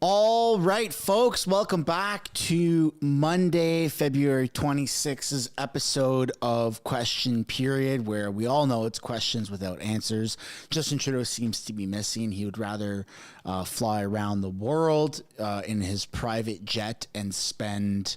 All right, folks, welcome back to Monday, February 26th episode of Question Period, where we all know it's questions without answers. Justin Trudeau seems to be missing. He would rather fly around the world in his private jet and spend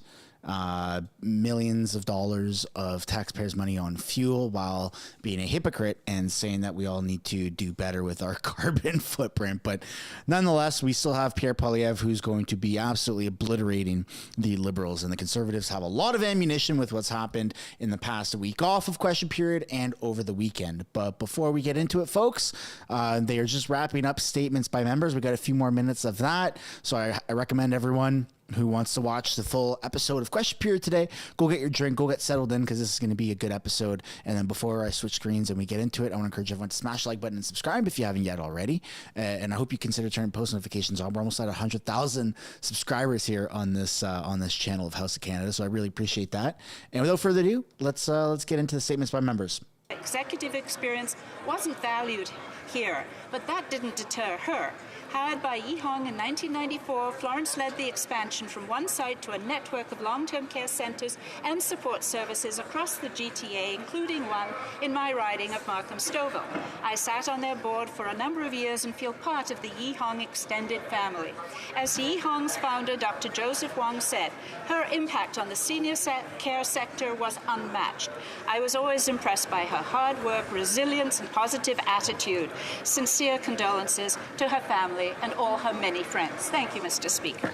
millions of dollars of taxpayers' money on fuel while being a hypocrite and saying that we all need to do better with our carbon footprint. But nonetheless, we still have Pierre who's going to be absolutely obliterating the Liberals, and the Conservatives have a lot of ammunition with what's happened in the past week off of Question Period and over the weekend. But before we get into it, folks, they are just wrapping up statements by members. We got a few more minutes of that, so I recommend everyone who wants to watch the full episode of Question Period today, go get your drink, go get settled in, because this is going to be a good episode. And then before I switch screens and we get into it, I want to encourage everyone to smash the like button and subscribe if you haven't yet already. And I hope you consider turning post notifications on. We're almost at 100,000 subscribers here on this channel of House of Canada, so I really appreciate that. And without further ado, let's get into the statements by members. Executive experience wasn't valued here, but that didn't deter her. Hired by Yi Hong in 1994, Florence led the expansion from one site to a network of long-term care centres and support services across the GTA, including one in my riding of Markham-Stouffville. I sat on their board for a number of years and feel part of the Yi Hong extended family. As Yi Hong's founder, Dr. Joseph Wong, said, her impact on the senior care sector was unmatched. I was always impressed by her hard work, resilience, and positive attitude. Sincere condolences to her family and all her many friends. Thank you, Mr. Speaker.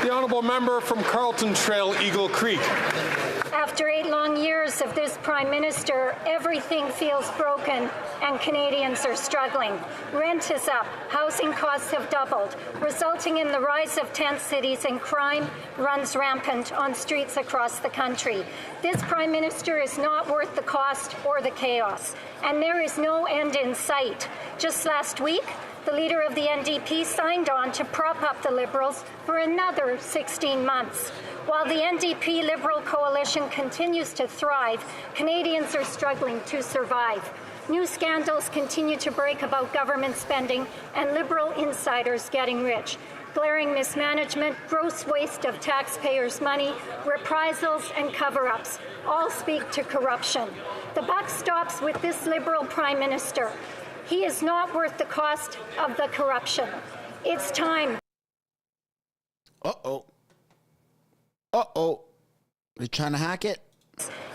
The honourable member from Carlton Trail, Eagle Creek. After 8 long years of this Prime Minister, everything feels broken and Canadians are struggling. Rent is up, housing costs have doubled, resulting in the rise of tent cities, and crime runs rampant on streets across the country. This Prime Minister is not worth the cost or the chaos, and there is no end in sight. Just last week, the leader of the NDP signed on to prop up the Liberals for another 16 months. While the NDP Liberal coalition continues to thrive, Canadians are struggling to survive. New scandals continue to break about government spending and Liberal insiders getting rich. Glaring mismanagement, gross waste of taxpayers' money, reprisals and cover-ups all speak to corruption. The buck stops with this Liberal Prime Minister. He is not worth the cost of the corruption. It's time. They're trying to hack it.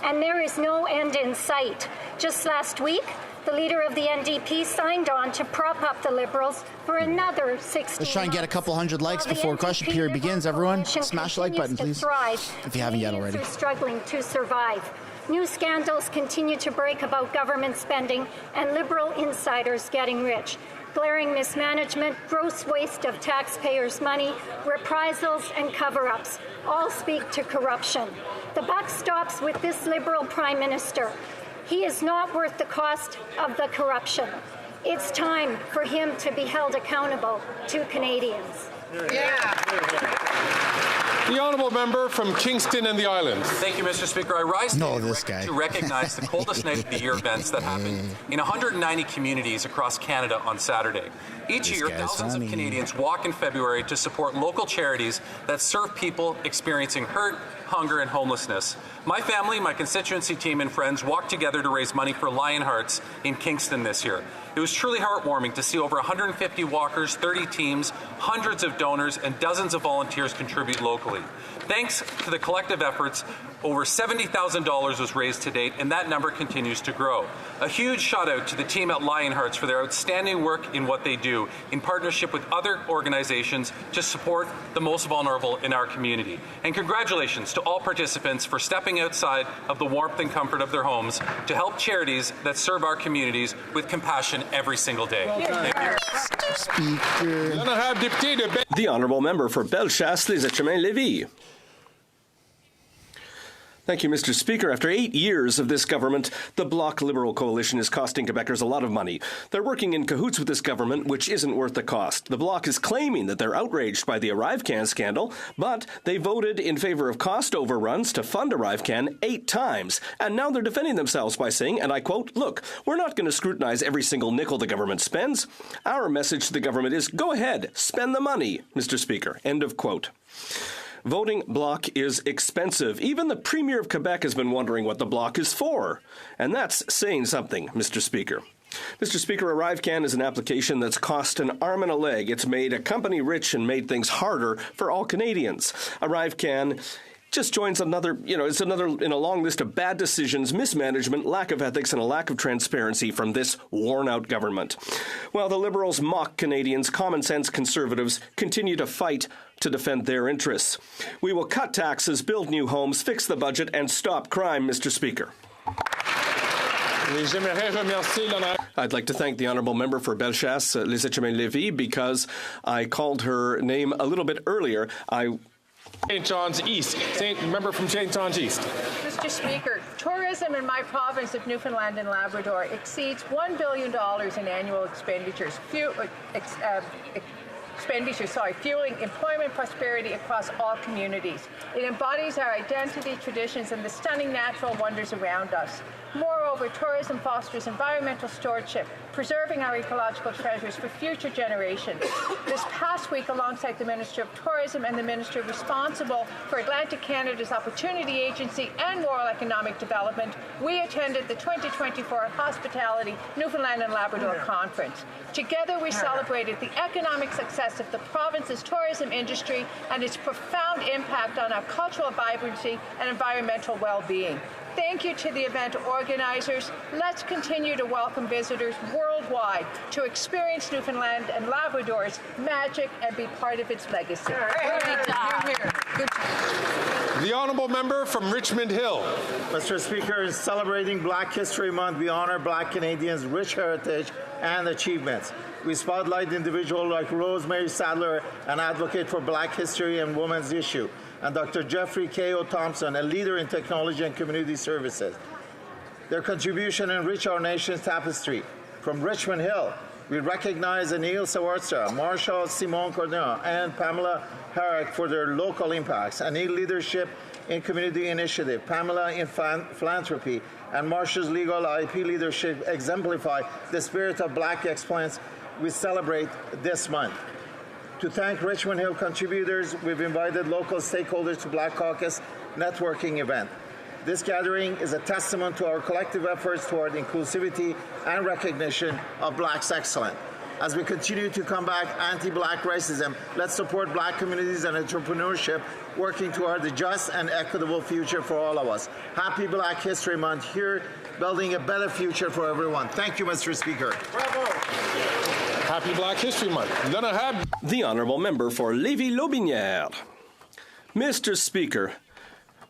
And there is no end in sight. Just last week, the leader of the NDP signed on to prop up the Liberals for another 16 Let's try and get a couple hundred likes before Question Period begins. Everyone, smash the like button, please, if you haven't yet already. Canadians are struggling to survive. New scandals continue to break about government spending and Liberal insiders getting rich. Glaring mismanagement, gross waste of taxpayers' money, reprisals and cover-ups all speak to corruption. The buck stops with this Liberal Prime Minister. He is not worth the cost of the corruption. It's time for him to be held accountable to Canadians. The honourable member from Kingston and the Islands. Thank you, Mr. Speaker. I rise today to recognize the coldest night of the year events that happened in 190 communities across Canada on Saturday. Each year, thousands of Canadians walk in February to support local charities that serve people experiencing hurt, hunger, and homelessness. My family, my constituency team, and friends walked together to raise money for Lion Hearts in Kingston this year. It was truly heartwarming to see over 150 walkers, 30 teams, hundreds of donors, and dozens of volunteers contribute locally. Thanks to the collective efforts, over $70,000 was raised to date, and that number continues to grow. A huge shout out to the team at Lion Hearts for their outstanding work in what they do, in partnership with other organizations to support the most vulnerable in our community. And congratulations to all participants for stepping outside of the warmth and comfort of their homes to help charities that serve our communities with compassion every single day. Speaker. The honourable member for Bellechasse-les-Etchemins-Lévis. Thank you, Mr. Speaker. After 8 years of this government, the Bloc-Liberal coalition is costing Quebecers a lot of money. They're working in cahoots with this government, which isn't worth the cost. The Bloc is claiming that they're outraged by the ArriveCan scandal, but they voted in favor of cost overruns to fund ArriveCan 8 times. And now they're defending themselves by saying, and I quote, "Look, we're not going to scrutinize every single nickel the government spends. Our message to the government is, go ahead, spend the money, Mr. Speaker." End of quote. Voting Bloc is expensive. Even the Premier of Quebec has been wondering what the Bloc is for. And that's saying something, Mr. Speaker. Mr. Speaker, ArriveCan is an application that's cost an arm and a leg. It's made a company rich and made things harder for all Canadians. ArriveCan just joins it's another in a long list of bad decisions, mismanagement, lack of ethics, and a lack of transparency from this worn-out government. While the Liberals mock Canadians, common-sense Conservatives continue to fight to defend their interests. We will cut taxes, build new homes, fix the budget, and stop crime, Mr. Speaker. I'd like to thank the Honourable Member for Bellechasse, Lisette-Chemin-Lévis, because I called her name a little bit earlier. St. John's East. Member from St. John's East. Mr. Speaker, tourism in my province of Newfoundland and Labrador exceeds $1 billion in annual expenditures, fueling employment prosperity across all communities. It embodies our identity, traditions, and the stunning natural wonders around us. Moreover, tourism fosters environmental stewardship, preserving our ecological treasures for future generations. This past week, alongside the Minister of Tourism and the Minister responsible for Atlantic Canada's Opportunity Agency and Rural Economic Development, we attended the 2024 Hospitality Newfoundland and Labrador Conference. Together, we celebrated the economic success of the province's tourism industry and its profound impact on our cultural vibrancy and environmental well-being. Thank you to the event organizers. Let's continue to welcome visitors worldwide to experience Newfoundland and Labrador's magic and be part of its legacy. Good job. The Honourable Member from Richmond Hill. Mr. Speaker, in celebrating Black History Month, we honour Black Canadians' rich heritage and achievements. We spotlight individuals like Rosemary Sadler, an advocate for Black history and women's issue, and Dr. Jeffrey K.O. Thompson, a leader in technology and community services. Their contribution enrich our nation's tapestry. From Richmond Hill, we recognize Anil Sawartstra, Marshall Simon Cordon, and Pamela Herrick for their local impacts. Anil leadership in community initiative, Pamela in philanthropy, and Marshall's legal IP leadership exemplify the spirit of Black excellence we celebrate this month. To thank Richmond Hill contributors, we've invited local stakeholders to Black Caucus networking event. This gathering is a testament to our collective efforts toward inclusivity and recognition of Black's excellence. As we continue to combat anti-Black racism, let's support Black communities and entrepreneurship, working toward a just and equitable future for all of us. Happy Black History Month here, building a better future for everyone. Thank you, Mr. Speaker. Bravo. Happy Black History Month. Gonna have the Honourable Member for Lévis-Lotbinière. Mr. Speaker,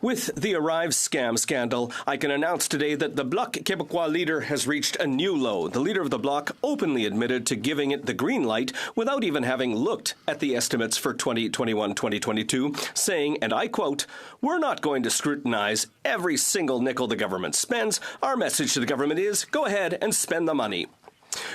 with the Arrive scam scandal, I can announce today that the Bloc Québécois leader has reached a new low. The leader of the Bloc openly admitted to giving it the green light without even having looked at the estimates for 2021-2022, saying, and I quote, "We're not going to scrutinize every single nickel the government spends. Our message to the government is, go ahead and spend the money."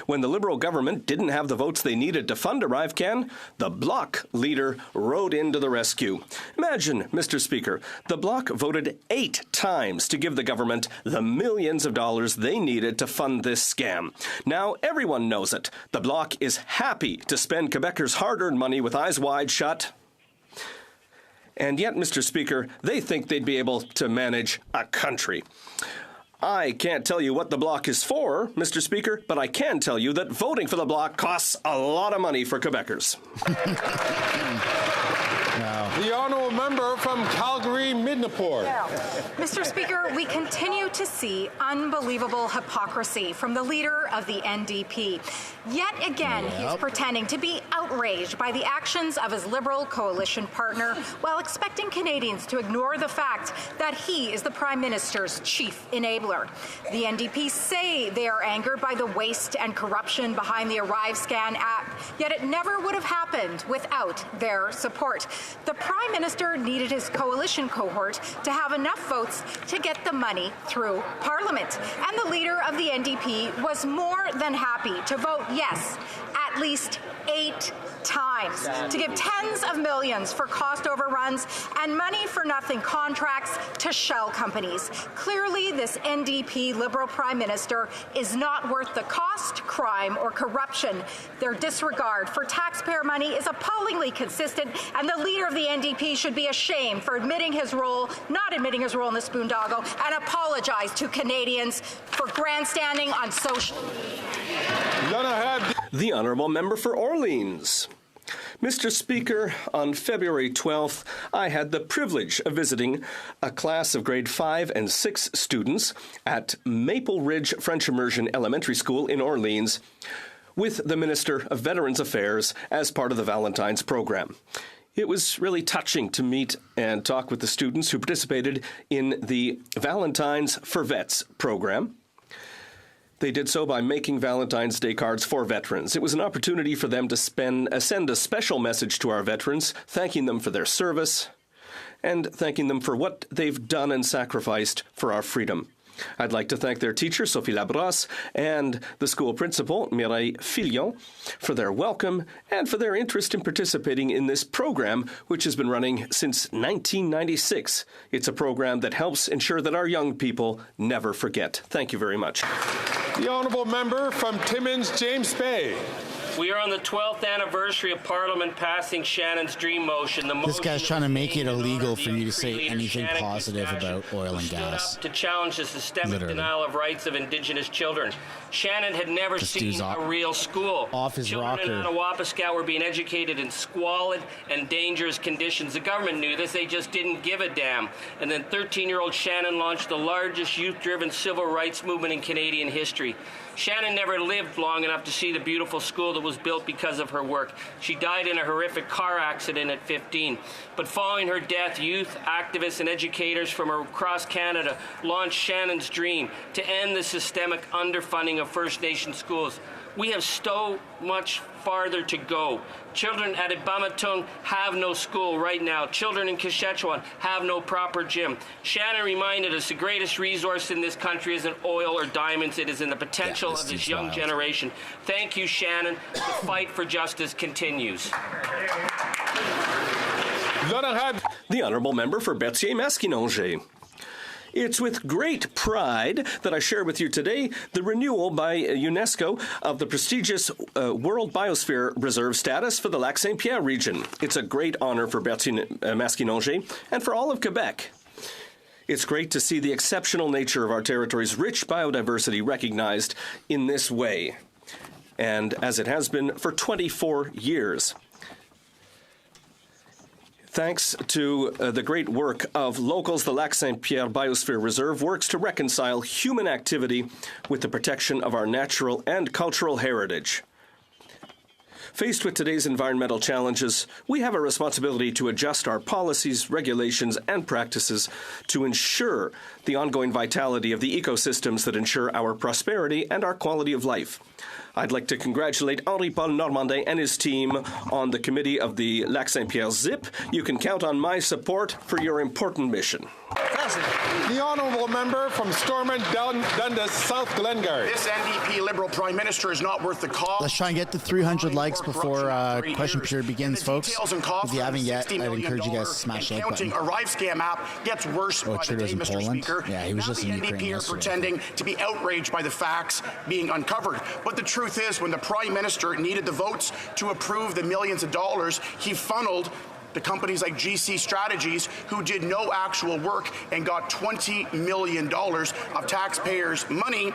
When the Liberal government didn't have the votes they needed to fund ArriveCan, the Bloc leader rode into the rescue. Imagine, Mr. Speaker, the Bloc voted 8 times to give the government the millions of dollars they needed to fund this scam. Now everyone knows it. The Bloc is happy to spend Quebecers' hard-earned money with eyes wide shut. And yet, Mr. Speaker, they think they'd be able to manage a country. I can't tell you what the Bloc is for, Mr. Speaker, but I can tell you that voting for the Bloc costs a lot of money for Quebecers. The Honourable Member from Calgary-Midnapore. Mr. Speaker, we continue to see unbelievable hypocrisy from the leader of the NDP. Yet again, he's pretending to be outraged by the actions of his Liberal coalition partner while expecting Canadians to ignore the fact that he is the Prime Minister's chief enabler. The NDP say they are angered by the waste and corruption behind the ArriveCan app, yet it never would have happened without their support. The Prime Minister needed his coalition cohort to have enough votes to get the money through Parliament. And the leader of the NDP was more than happy to vote yes at least 8 times to give tens of millions for cost overruns and money-for-nothing contracts to shell companies. Clearly, this NDP Liberal Prime Minister is not worth the cost, crime, or corruption. Their disregard for taxpayer money is appallingly consistent, and the leader of the NDP should be ashamed for not admitting his role in this boondoggle, and apologize to Canadians for grandstanding on social. The Honourable Member for Orleans. Mr. Speaker, on February 12th, I had the privilege of visiting a class of grade 5 and 6 students at Maple Ridge French Immersion Elementary School in Orleans with the Minister of Veterans Affairs as part of the Valentine's program. It was really touching to meet and talk with the students who participated in the Valentine's for Vets program. They did so by making Valentine's Day cards for veterans. It was an opportunity for them to send a special message to our veterans, thanking them for their service and thanking them for what they've done and sacrificed for our freedom. I'd like to thank their teacher, Sophie Labrosse, and the school principal, Mireille Filion, for their welcome and for their interest in participating in this program, which has been running since 1996. It's a program that helps ensure that our young people never forget. Thank you very much. The Honourable Member from Timmins, James Bay. We are on the 12th anniversary of Parliament passing Shannon's Dream Motion. This guy's trying to make it illegal for you to say anything positive about oil and gas. To challenge the systemic denial of rights of Indigenous children. Shannon had never seen a real school. Children in Anawapiskat were being educated in squalid and dangerous conditions. The government knew this, they just didn't give a damn. And then 13-year-old Shannon launched the largest youth-driven civil rights movement in Canadian history. Shannon never lived long enough to see the beautiful school that was built because of her work. She died in a horrific car accident at 15. But following her death, youth, activists, and educators from across Canada launched Shannon's Dream to end the systemic underfunding of First Nation schools. We have so much farther to go. Children at Ibamatung have no school right now. Children in Saskatchewan have no proper gym. Shannon reminded us the greatest resource in this country isn't oil or diamonds. It is in the potential of this young generation. Thank you, Shannon. The fight for justice continues. The Honourable Member for Berthier-Maskinongé. It's with great pride that I share with you today the renewal by UNESCO of the prestigious World Biosphere Reserve status for the Lac-Saint-Pierre region. It's a great honor for Berthier-Maskinongé and for all of Quebec. It's great to see the exceptional nature of our territory's rich biodiversity recognized in this way, and as it has been for 24 years. Thanks to the great work of locals, the Lac-Saint-Pierre Biosphere Reserve works to reconcile human activity with the protection of our natural and cultural heritage. Faced with today's environmental challenges, we have a responsibility to adjust our policies, regulations, and practices to ensure the ongoing vitality of the ecosystems that ensure our prosperity and our quality of life. I'd like to congratulate Henri-Paul Normandin and his team on the committee of the Lac-Saint-Pierre ZIP. You can count on my support for your important mission. The Honourable Member from Stormont Dundas, South Glengarry. This NDP Liberal Prime Minister is not worth the cost. Let's try and get to 300 likes before question period begins, folks. If you haven't yet, I'd encourage you guys to smash that button. ArriveCan app gets worse by the day, Mr. Speaker. Yeah, he was just in Ukraine yesterday. The NDP are pretending to be outraged by the facts being uncovered. But the truth is, when the Prime Minister needed the votes to approve the millions of dollars, he funneled to companies like GC Strategies, who did no actual work and got $20 million of taxpayers' money.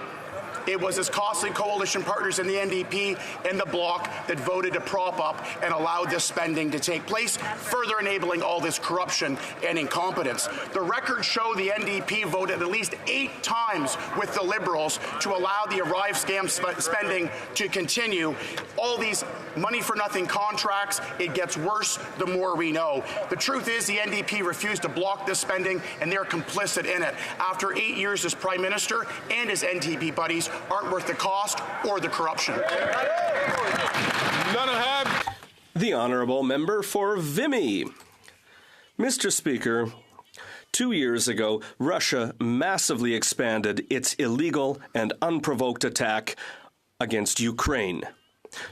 It was his costly coalition partners in the NDP and the Bloc that voted to prop up and allow this spending to take place, further enabling all this corruption and incompetence. The records show the NDP voted at least 8 times with the Liberals to allow the ArriveCan spending to continue. All these money-for-nothing contracts, it gets worse the more we know. The truth is the NDP refused to block this spending, and they're complicit in it. After 8 years as Prime Minister and his NDP buddies aren't worth the cost or the corruption. The Honourable Member for Vimy. Mr. Speaker, 2 years ago, Russia massively expanded its illegal and unprovoked attack against Ukraine.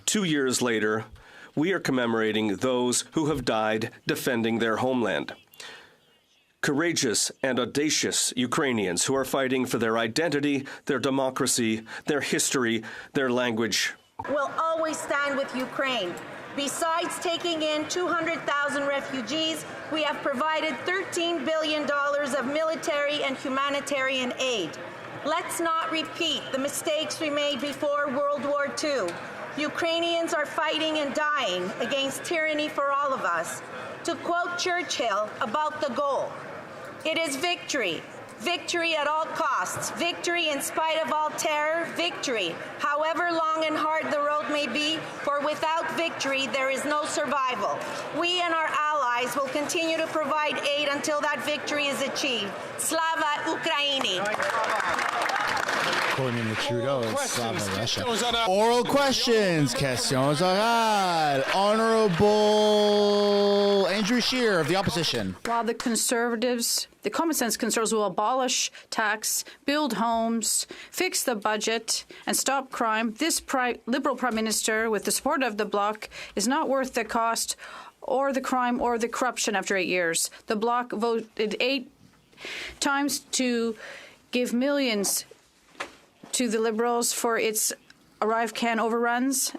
2 years later, we are commemorating those who have died defending their homeland. Courageous and audacious Ukrainians who are fighting for their identity, their democracy, their history, their language. We'll always stand with Ukraine. Besides taking in 200,000 refugees, we have provided $13 billion of military and humanitarian aid. Let's not repeat the mistakes we made before World War II. Ukrainians are fighting and dying against tyranny for all of us. To quote Churchill about the goal, it is victory. Victory at all costs. Victory in spite of all terror. Victory, however long and hard the road may be, for without victory there is no survival. We and our allies will continue to provide aid until that victory is achieved. Slava Ukraini! According to Trudeau, it's Slava Russia. Oral questions. Questions orales. Honorable Andrew Scheer of the Opposition. While the Conservatives, the common sense Conservatives will abolish tax, build homes, fix the budget, and stop crime, this Liberal Prime Minister, with the support of the Bloc, is not worth the cost or the crime or the corruption after 8 years. The Bloc voted 8 times to give millions to the Liberals for its ArriveCan overruns.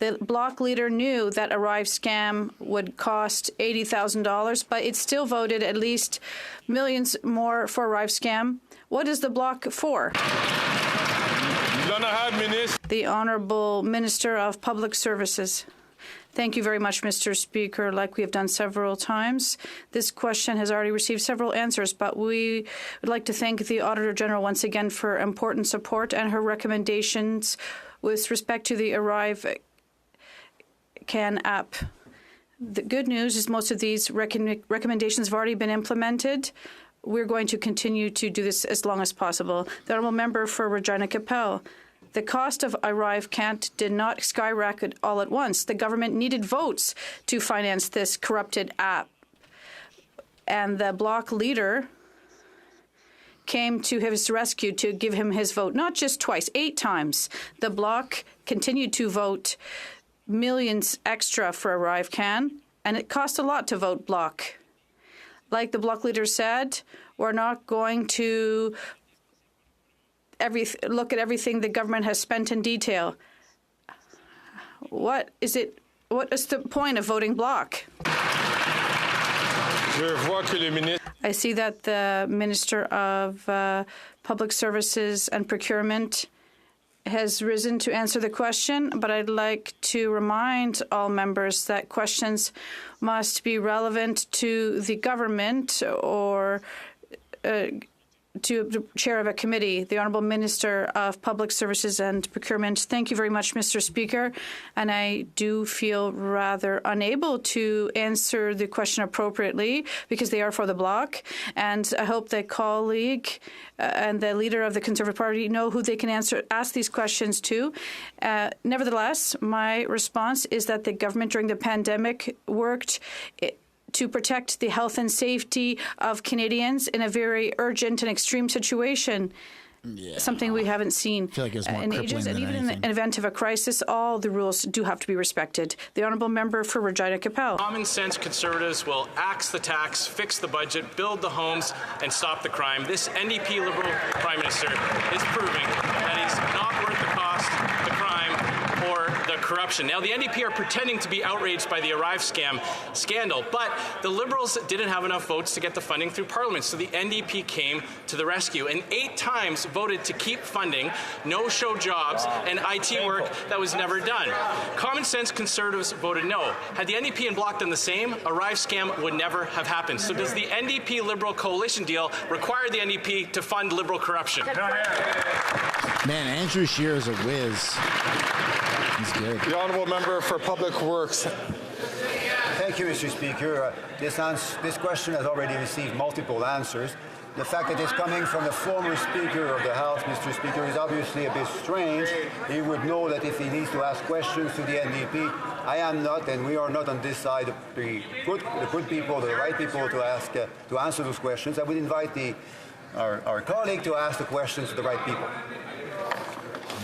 The Bloc leader knew that Arrive scam would cost $80,000, but it still voted at least millions more for Arrive scam. What is the Bloc for? The Honourable Minister of Public Services. Thank you very much, Mr. Speaker. Like we have done several times, this question has already received several answers, but we would like to thank the Auditor General once again for important support and her recommendations with respect to the ArriveCan app. The good news is most of these recommendations have already been implemented. We're going to continue to do this as long as possible. The Honourable Member for Regina Capel. The cost of ArriveCan did not skyrocket all at once. The government needed votes to finance this corrupted app. And the Bloc leader came to his rescue to give him his vote, not just twice, 8 times. The Bloc continued to vote millions extra for ArriveCan, and it cost a lot to vote Bloc. Like the Bloc leader said, we're not going to look at everything the government has spent in detail. What is the point of voting Bloc? I see that the Minister of Public Services and Procurement has risen to answer the question, but I'd like to remind all members that questions must be relevant to the government or to the chair of a committee, the Honourable Minister of Public Services and Procurement. Thank you very much, Mr. Speaker. And I do feel rather unable to answer the question appropriately because they are for the Bloc. And I hope the colleague and the leader of the Conservative Party know who they can ask these questions to. Nevertheless, my response is that the government during the pandemic worked to protect the health and safety of Canadians in a very urgent and extreme situation. Yeah. Something we haven't seen in ages. And even in an event of a crisis, all the rules do have to be respected. The Honourable Member for Regina Capel. Common sense Conservatives will axe the tax, fix the budget, build the homes, and stop the crime. This NDP Liberal Prime Minister is proving that he's not worth the cost, the crime, or the corruption. Now, the NDP are pretending to be outraged by the Arrive scam scandal, but the Liberals didn't have enough votes to get the funding through Parliament, so the NDP came to the rescue and 8 times voted to keep funding no-show jobs and IT work that was never done. Common sense Conservatives voted no. Had the NDP and Bloc done the same, Arrive scam would never have happened. So does the NDP Liberal coalition deal require the NDP to fund Liberal corruption? Man, Andrew Scheer is a whiz. He's good. The Honourable Member for Public Works. Thank you, Mr. Speaker. This question has already received multiple answers. The fact that it's coming from the former Speaker of the House, Mr. Speaker, is obviously a bit strange. He would know that if he needs to ask questions to the NDP, I am not, and we are not on this side of the good people, the right people to answer those questions. I would invite our colleague to ask the questions to the right people.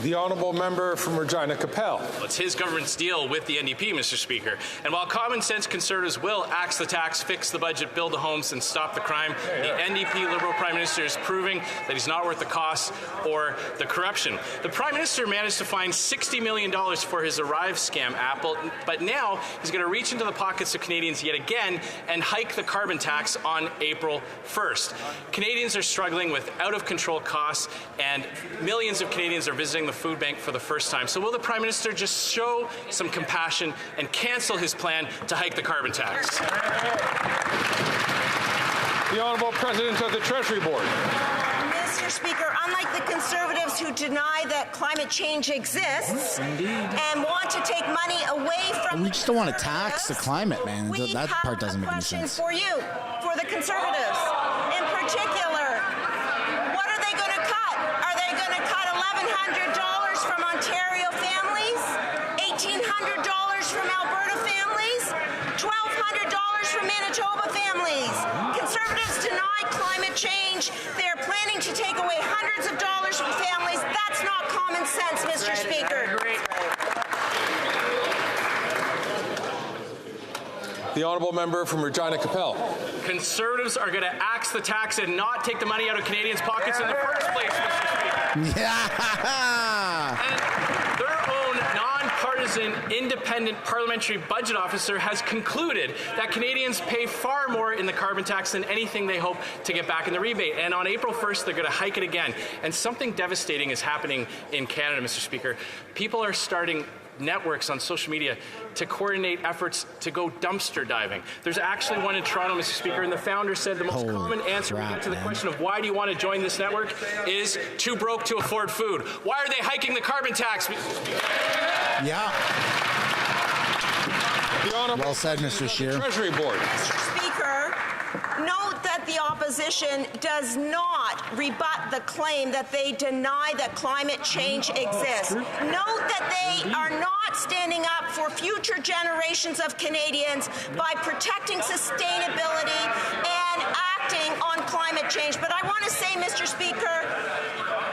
The honourable member from Regina Capel. It's his government's deal with the NDP, Mr. Speaker. And while common sense Conservatives will axe the tax, fix the budget, build the homes, and stop the crime, the NDP Liberal Prime Minister is proving that he's not worth the cost or the corruption. The Prime Minister managed to find $60 million for his Arrive scam app, but now he's going to reach into the pockets of Canadians yet again and hike the carbon tax on April 1st. Canadians are struggling with out-of-control costs, and millions of Canadians are visiting the food bank for the first time. So will the Prime Minister just show some compassion and cancel his plan to hike the carbon tax? The Honourable President of the Treasury Board. Mr. Speaker, unlike the Conservatives who deny that climate change exists and want to take money away from we just don't want to tax the climate, man. That part doesn't make any sense. For you, for the Conservatives in particular, what are they going to cut? Are they going to cut $1,100 from Ontario families, $1,800 from Alberta families, $1,200 from Manitoba families? Conservatives deny climate change. They're planning to take away hundreds of dollars from families. That's not common sense, Mr. Speaker. The honourable member from Regina Capel. Conservatives are going to axe the tax and not take the money out of Canadians' pockets in the first place, Mr. Speaker. Yeah. And their own nonpartisan, independent parliamentary budget officer has concluded that Canadians pay far more in the carbon tax than anything they hope to get back in the rebate. And on April 1st, they're going to hike it again. And something devastating is happening in Canada, Mr. Speaker. People are starting networks on social media to coordinate efforts to go dumpster diving. There's actually one in Toronto, Mr. Speaker, and the founder said the most common answer we get to the question of why do you want to join this network is too broke to afford food. Why are they hiking the carbon tax? Yeah. Well said, Mr. Scheer. Treasury Board. Mr. Speaker, note that the opposition does not rebut the claim that they deny that climate change exists. Note that they are not standing up for future generations of Canadians by protecting sustainability and acting on climate change. But I want to say, Mr. Speaker,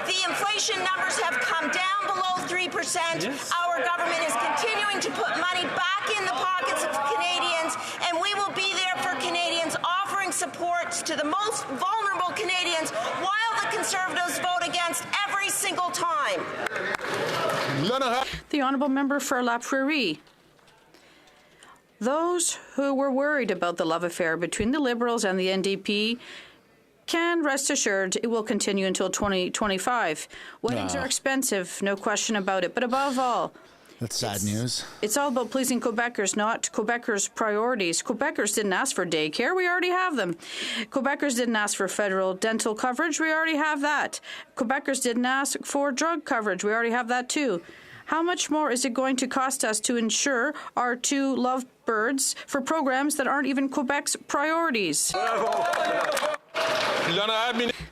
the inflation numbers have come down below 3%. Yes. Our government is continuing to put money back in the pockets of Canadians, and we will be there for Canadians, offering supports to the most vulnerable Canadians while the Conservatives vote against every single time. The honourable member for La Prairie. Those who were worried about the love affair between the Liberals and the NDP can rest assured it will continue until 2025. Weddings are expensive, no question about it. But above all, that's sad news. It's all about pleasing Quebecers, not Quebecers' priorities. Quebecers didn't ask for daycare. We already have them. Quebecers didn't ask for federal dental coverage. We already have that. Quebecers didn't ask for drug coverage. We already have that too. How much more is it going to cost us to insure our two lovebirds for programs that aren't even Quebec's priorities?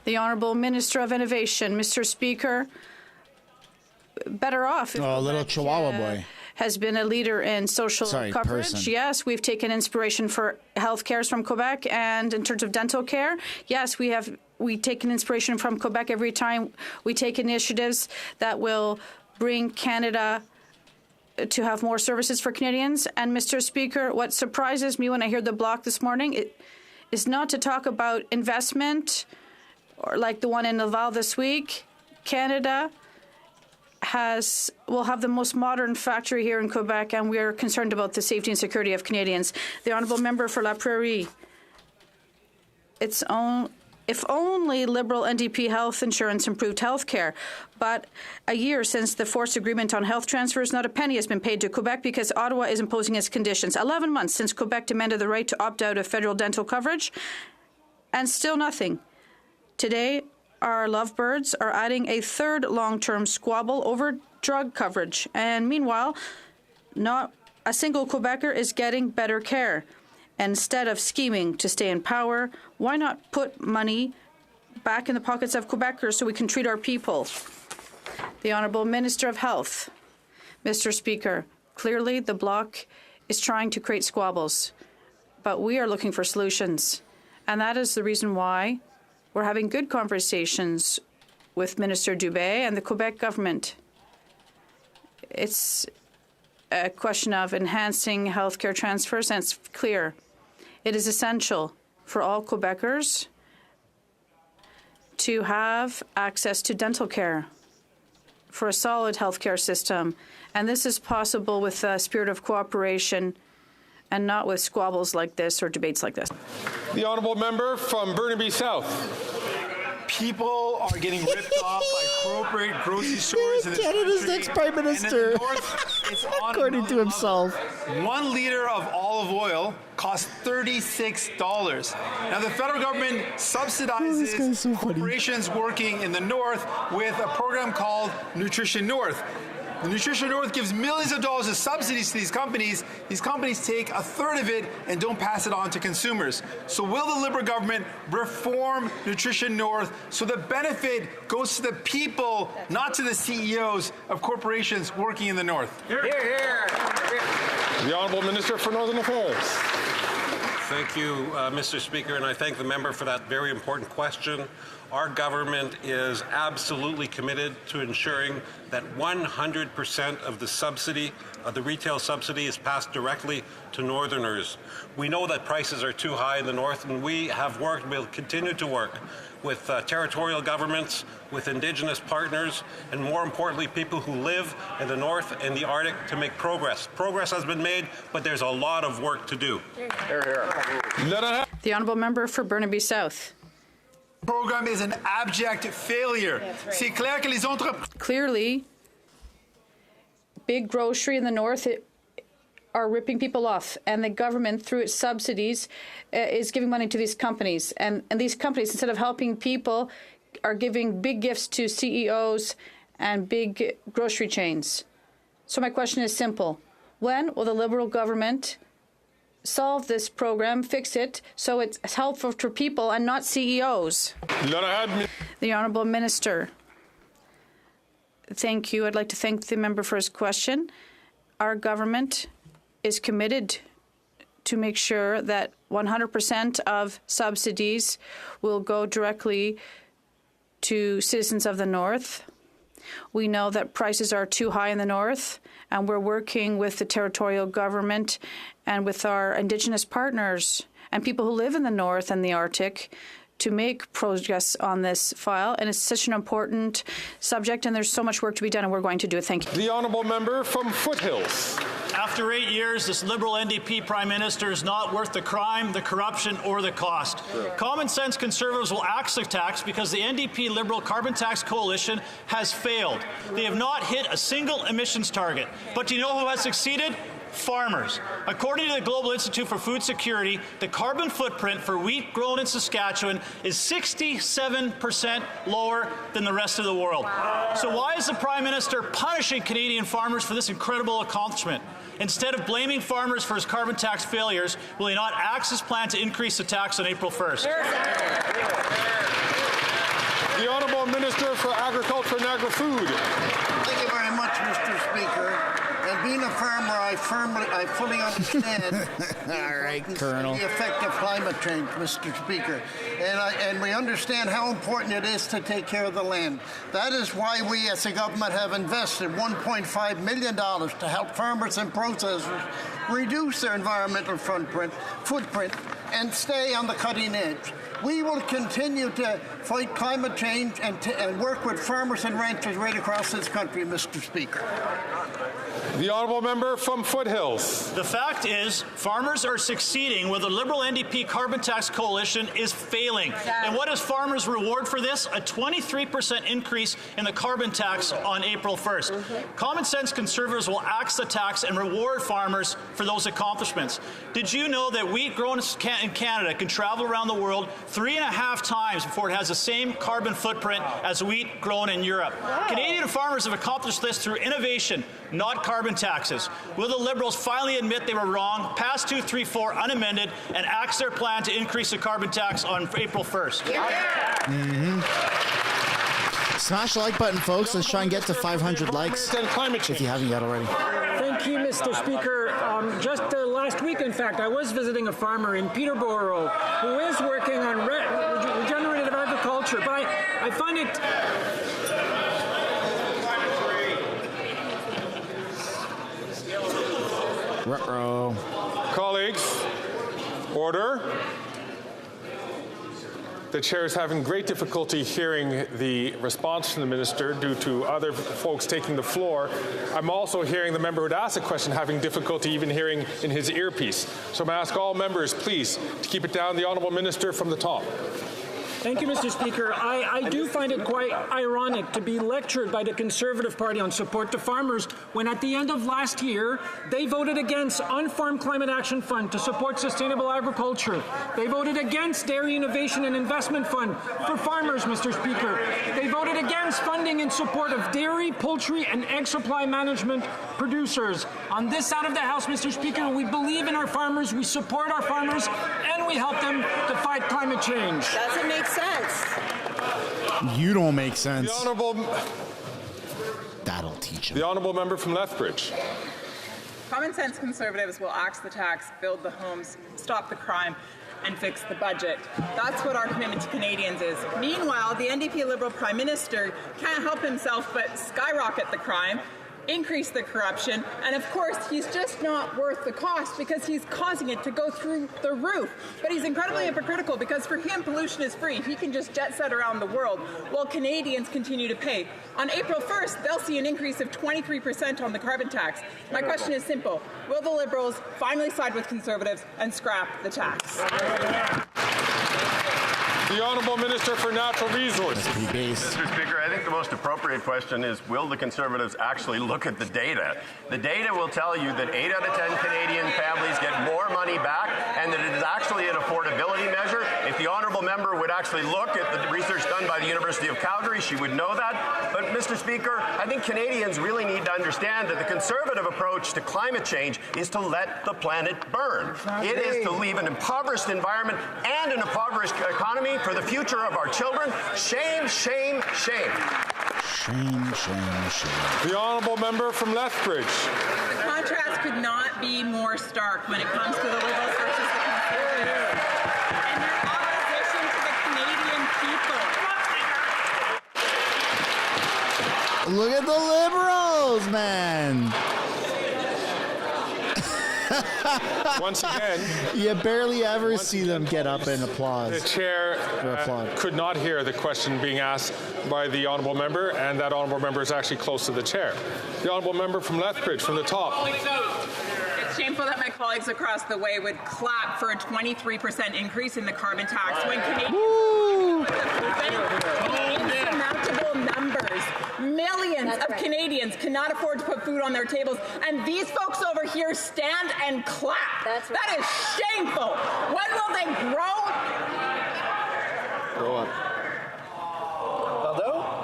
The Honourable Minister of Innovation, Mr. Speaker, better off. Oh, little Chihuahua boy. Has been a leader in social coverage. Person. Yes, we've taken inspiration for health cares from Quebec, and in terms of dental care, yes, we taken inspiration from Quebec every time we take initiatives that will bring Canada to have more services for Canadians. And Mr. Speaker, what surprises me when I hear the Bloc this morning is not to talk about investment or like the one in Laval this week. Canada will have the most modern factory here in Quebec, and we are concerned about the safety and security of Canadians. The honourable member for La Prairie. If only Liberal NDP health insurance improved health care. But a year since the forced agreement on health transfers, not a penny has been paid to Quebec because Ottawa is imposing its conditions. 11 months since Quebec demanded the right to opt out of federal dental coverage, and still nothing. Today, our lovebirds are adding a third long-term squabble over drug coverage. And meanwhile, not a single Quebecer is getting better care. Instead of scheming to stay in power, why not put money back in the pockets of Quebecers so we can treat our people. The Honourable Minister of Health. Mr. Speaker, clearly the Bloc is trying to create squabbles, but we are looking for solutions. And that is the reason why we're having good conversations with Minister Dubé and the Quebec government. It's a question of enhancing healthcare transfers, and it's clear. It is essential for all Quebecers to have access to dental care, for a solid healthcare system. And this is possible with a spirit of cooperation and not with squabbles like this or debates like this. The honourable member from Burnaby South. People are getting ripped off by corporate grocery stores in this Canada's country. next Prime Minister, And in the north, it's on according to himself. 1 liter of olive oil costs $36. Now, the federal government subsidizes corporations working in the north with a program called Nutrition North. The Nutrition North gives millions of dollars of subsidies to these companies. These companies take a third of it and don't pass it on to consumers. So will the Liberal government reform Nutrition North so the benefit goes to the people, not to the CEOs of corporations working in the north? Hear, hear. The Honourable Minister for Northern Affairs. Thank you, Mr. Speaker, and I thank the member for that very important question. Our government is absolutely committed to ensuring that 100% of the subsidy, the retail subsidy, is passed directly to Northerners. We know that prices are too high in the north, and we have worked, we'll continue to work with territorial governments, with Indigenous partners, and more importantly, people who live in the north and the Arctic to make progress. Progress has been made, but there's a lot of work to do. Hear, hear. The Honourable Member for Burnaby South. Program is an abject failure. Right. Clearly, big grocery in the north are ripping people off, and the government, through its subsidies, is giving money to these companies. And these companies, instead of helping people, are giving big gifts to CEOs and big grocery chains. So my question is simple. When will the Liberal government solve this program, fix it, so it's helpful for people and not CEOs? The Honourable Minister. Thank you. I'd like to thank the member for his question. Our government is committed to make sure that 100% of subsidies will go directly to citizens of the north. We know that prices are too high in the north, and we're working with the territorial government and with our Indigenous partners and people who live in the north and the Arctic to make progress on this file. And it's such an important subject, and there's so much work to be done, and we're going to do it. Thank you. The honourable member from Foothills. After 8 years, this Liberal NDP Prime Minister is not worth the crime, the corruption, or the cost. Common sense Conservatives will axe the tax because the NDP Liberal Carbon Tax Coalition has failed. They have not hit a single emissions target. But do you know who has succeeded? Farmers. According to the Global Institute for Food Security, the carbon footprint for wheat grown in Saskatchewan is 67% lower than the rest of the world. So why is the Prime Minister punishing Canadian farmers for this incredible accomplishment? Instead of blaming farmers for his carbon tax failures, will he not axe his plan to increase the tax on April 1st? The Honourable Minister for Agriculture and Agri-Food. Thank you very much, Mr. Speaker. And being a farmer, I fully understand All right, Colonel. the effect of climate change, Mr. Speaker. And we understand how important it is to take care of the land. That is why we as a government have invested $1.5 million to help farmers and processors reduce their environmental footprint and stay on the cutting edge. We will continue to fight climate change and work with farmers and ranchers right across this country, Mr. Speaker. The honourable member from Foothills. The fact is, farmers are succeeding where the Liberal NDP Carbon Tax Coalition is failing. And what is farmers' reward for this? A 23% increase in the carbon tax on April 1st. Common sense Conservatives will axe the tax and reward farmers for those accomplishments. Did you know that wheat grown in Canada can travel around the world 3.5 times before it has the same carbon footprint as wheat grown in Europe? Canadian farmers have accomplished this through innovation, not carbon carbon taxes? Will the Liberals finally admit they were wrong, pass 234 unamended, and axe their plan to increase the carbon tax on April 1st? Smash the like button, folks. Let's try and get to 500 likes if you haven't yet already. Thank you, Mr. Speaker. Just last week, in fact, I was visiting a farmer in Peterborough who is working on regenerative agriculture, but I find it... Colleagues, order. The chair is having great difficulty hearing the response from the minister due to other folks taking the floor. I'm also hearing the member who had asked a question having difficulty even hearing in his earpiece. So I'm going to ask all members, please, to keep it down. The honourable minister from the top. Thank you, Mr. Speaker. I do find it quite ironic to be lectured by the Conservative Party on support to farmers when at the end of last year, they voted against On-Farm Climate Action Fund to support sustainable agriculture. They voted against Dairy Innovation and Investment Fund for farmers, Mr. Speaker. They voted against funding in support of dairy, poultry, and egg supply management producers. On this side of the House, Mr. Speaker, we believe in our farmers, we support our farmers, and we help them to fight climate change. Doesn't make sense. You don't make sense. The honourable... That'll teach him. The honourable member from Lethbridge. Common sense Conservatives will axe the tax, build the homes, stop the crime, and fix the budget. That's what our commitment to Canadians is. Meanwhile, the NDP Liberal Prime Minister can't help himself but skyrocket the crime, increase the corruption, and of course he's just not worth the cost because he's causing it to go through the roof. But he's incredibly hypocritical because for him pollution is free. He can just jet set around the world while Canadians continue to pay. On April 1st, they'll see an increase of 23% on the carbon tax. My question is simple. Will the Liberals finally side with Conservatives and scrap the tax? The Honourable Minister for Natural Resources. Mr. Speaker, I think the most appropriate question is, will the Conservatives actually look at the data? The data will tell you that 8 out of 10 Canadian families get more money back and that it is actually an affordability measure. If the Honourable Member would actually look at the research done by the University of Calgary, she would know that. But, Mr. Speaker, I think Canadians really need to understand that the Conservative approach to climate change is to let the planet burn. It is to leave an impoverished environment and an impoverished economy for the future of our children. Shame, shame, shame. Shame, shame, shame. The honourable member from Lethbridge. The contrast could not be more stark when it comes to the Liberals versus the Conservatives and their opposition to the Canadian people. Look at the Liberals, man. Once again, you barely ever see them get up and applause. The chair could not hear the question being asked by the honourable member, and that honourable member is actually close to the chair. The honourable member from Lethbridge, from the top. It's shameful that my colleagues across the way would clap for a 23% increase in the carbon tax when Canadians insurmountable numbers. Millions of Canadians cannot afford to put food on their tables, and these folks over here stand and clap. That is shameful. When will they grow? Grow up.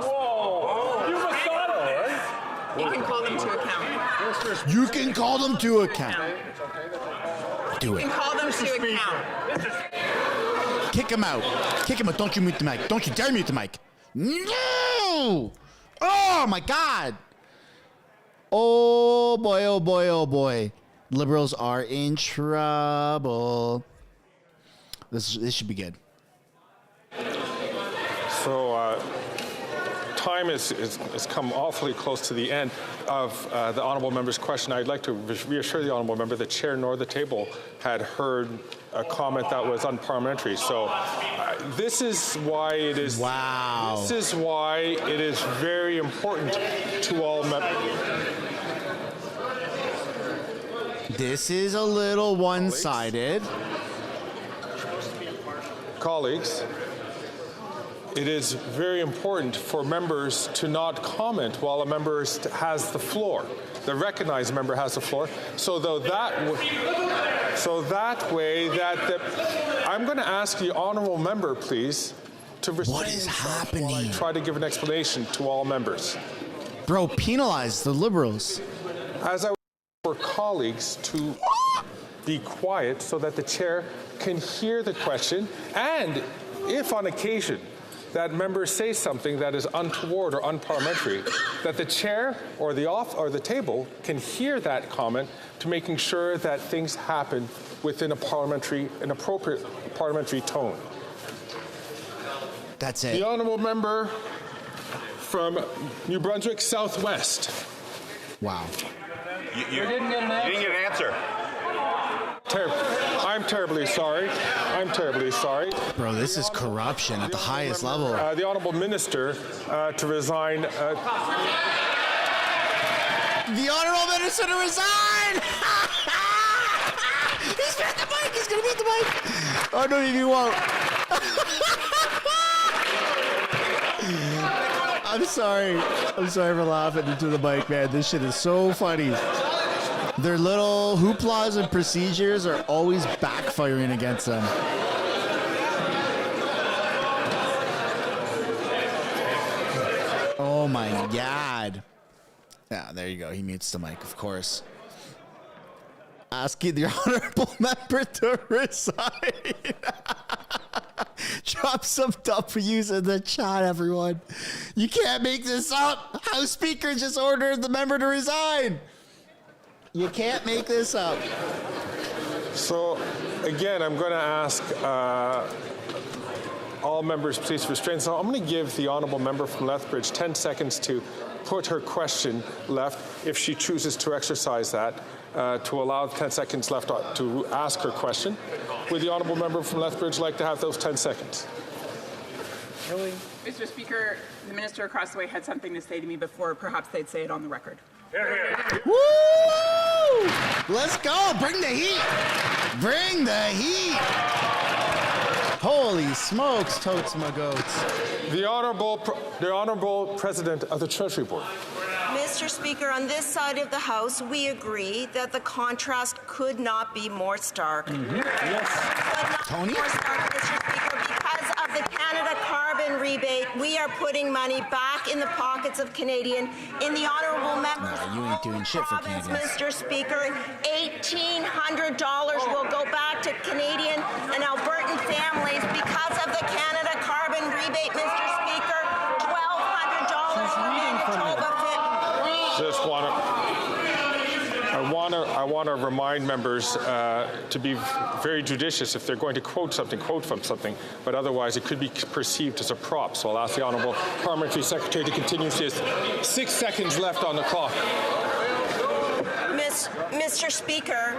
Whoa. You must You can call them to account. You can call them to account. Do it. You can call them to account. Kick him out. Kick him out. Don't you mute the mic. Don't you dare mute the mic. No! Oh, my God. Oh, boy, oh, boy, oh, boy. Liberals are in trouble. This should be good. So, time has come awfully close to the end of the honourable member's question. I'd like to reassure the honourable member the chair nor the table had heard a comment that was unparliamentary. So this is why it is. Wow. This is why it is very important to all members. This is a little one-sided. Colleagues, it is very important for members to not comment while a member has the floor. The recognized member has the floor. I'm going to ask the honourable member, please, to restrain What is happening? While I try to give an explanation to all members. Bro, penalize the Liberals. As I for colleagues to be quiet so that the chair can hear the question, and if on occasion that members say something that is untoward or unparliamentary, that the chair or the table can hear that comment to making sure that things happen within an appropriate parliamentary tone. That's it. The honourable member from New Brunswick Southwest. Wow. You didn't get an answer. I'm terribly sorry. I'm terribly sorry. Bro, this is corruption at the highest level. The Honourable Minister to resign. The Honourable Minister to resign! He's beat the mic! He's going to beat the mic! Oh, no, he won't. I'm sorry. I'm sorry for laughing into the mic, man. This shit is so funny. Their little hooplas and procedures are always backfiring against them. Oh my God. Yeah, there you go. He mutes the mic, of course. Asking the honourable member to resign. Drop some W's in the chat, everyone. You can't make this up. House Speaker just ordered the member to resign. You can't make this up. So, again, I'm going to ask all members, please restrain. So I'm going to give the honourable member from Lethbridge 10 seconds to put her question left, if she chooses to exercise that, to allow 10 seconds left to ask her question. Would the honourable member from Lethbridge like to have those 10 seconds? Really? Mr. Speaker, the minister across the way had something to say to me before. Perhaps they'd say it on the record. Woo! Let's go. Bring the heat. Bring the heat. Holy smokes, totes my goats. The Honourable President of the Treasury Board. Mr. Speaker, on this side of the House, we agree that the contrast could not be more stark. Yes. Tony? More stark, Mr. Speaker, because of the Canada carbon rebate, we are putting money back in the pockets of Canadian. In the honourable members, you ain't doing shit for Canadians. Mr. Speaker, $1,800 will go back to Canadian and Albertan families because of the Canada carbon rebate, Mr. Speaker. $1,200 for Manitoba. Just I want to remind members to be very judicious. If they're going to quote from something, but otherwise it could be perceived as a prop. So I'll ask the Honourable Parliamentary Secretary to continue. She has 6 seconds left on the clock. Mr. Speaker,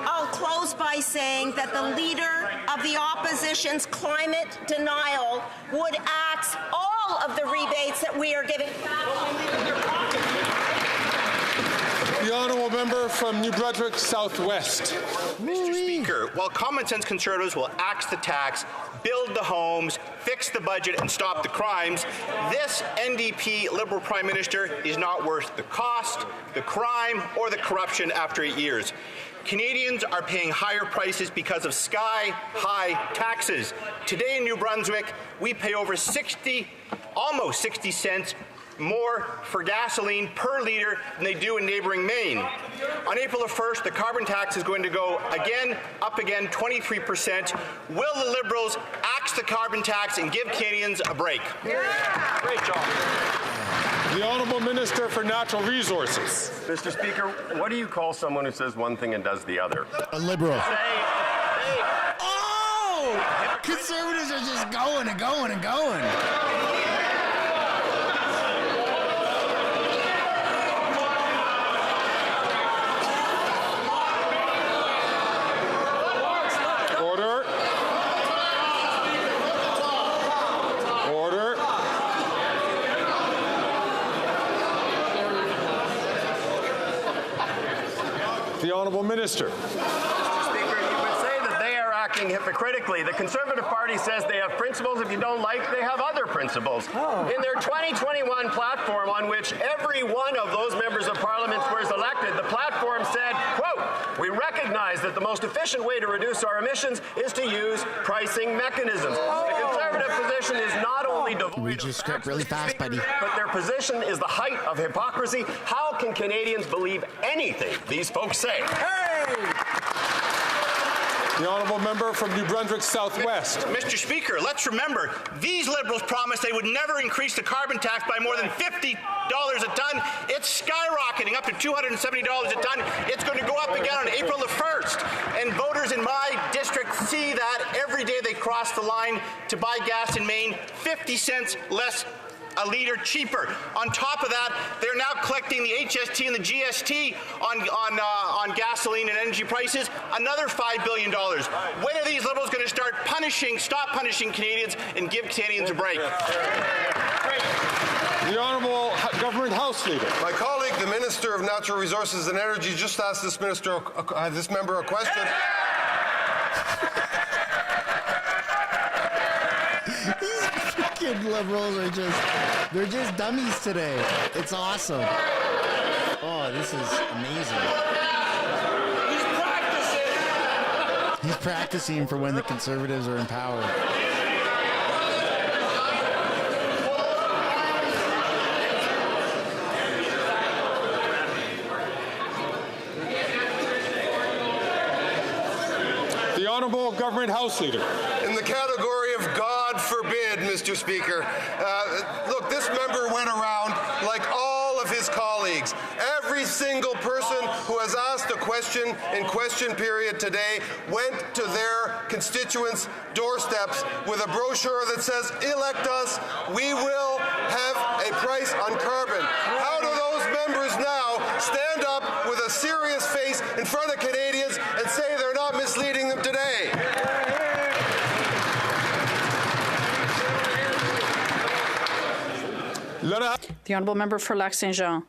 I'll close by saying that the Leader of the Opposition's climate denial would axe all of the rebates that we are giving. The Honourable Member from New Brunswick Southwest. Mr. Speaker, while common sense Conservatives will axe the tax, build the homes, fix the budget, and stop the crimes, this NDP Liberal Prime Minister is not worth the cost, the crime, or the corruption after 8 years. Canadians are paying higher prices because of sky-high taxes. Today in New Brunswick, we pay over almost 60 cents more for gasoline per litre than they do in neighbouring Maine. On April the 1st, the carbon tax is going to go up again, 23%. Will the Liberals axe the carbon tax and give Canadians a break? Yeah. Great job. The Honourable Minister for Natural Resources. Mr. Speaker, what do you call someone who says one thing and does the other? A Liberal. Oh! Conservatives are just going and going and going. The Honourable Minister. Mr. Speaker, you would say that they are acting hypocritically. The Conservative Party says they have principles. If you don't like, they have other principles. In their 2021 platform, on which every one of those members of Parliament was elected, the platform said, quote, "We recognize that the most efficient way to reduce our emissions is to use pricing mechanisms." The Conservative position is not only totally devoid Read your of script facts, really Mr. fast, Speaker, buddy. But their position is the height of hypocrisy. How can Canadians believe anything these folks say? The honourable member from New Brunswick Southwest. Mr. Speaker, let's remember, these Liberals promised they would never increase the carbon tax by more than $50 a ton. It's skyrocketing up to $270 a ton. It's going to go up again on April the 1st. And voters in my district see that every day they cross the line to buy gas in Maine, 50 cents less a litre cheaper. On top of that, they're now collecting the HST and the GST on gasoline and energy prices, another $5 billion. When are these Liberals going to stop punishing Canadians and give Canadians a break? The Honourable Government House Leader. My colleague, the Minister of Natural Resources and Energy, just asked this member a question. Liberals are they're just dummies today. It's awesome. Oh, this is amazing. He's practicing for when the Conservatives are in power. The Honourable Government House Leader. In the category of God forbid, Mr. Speaker, look, this member went around like all of his colleagues. Every single person who has asked a question in question period today went to their constituents' doorsteps with a brochure that says, elect us, we will have a price on carbon. How do those members now stand up with a serious face in front of Canadians and say they're not misleading them today? The Honourable Member for Lac-Saint-Jean.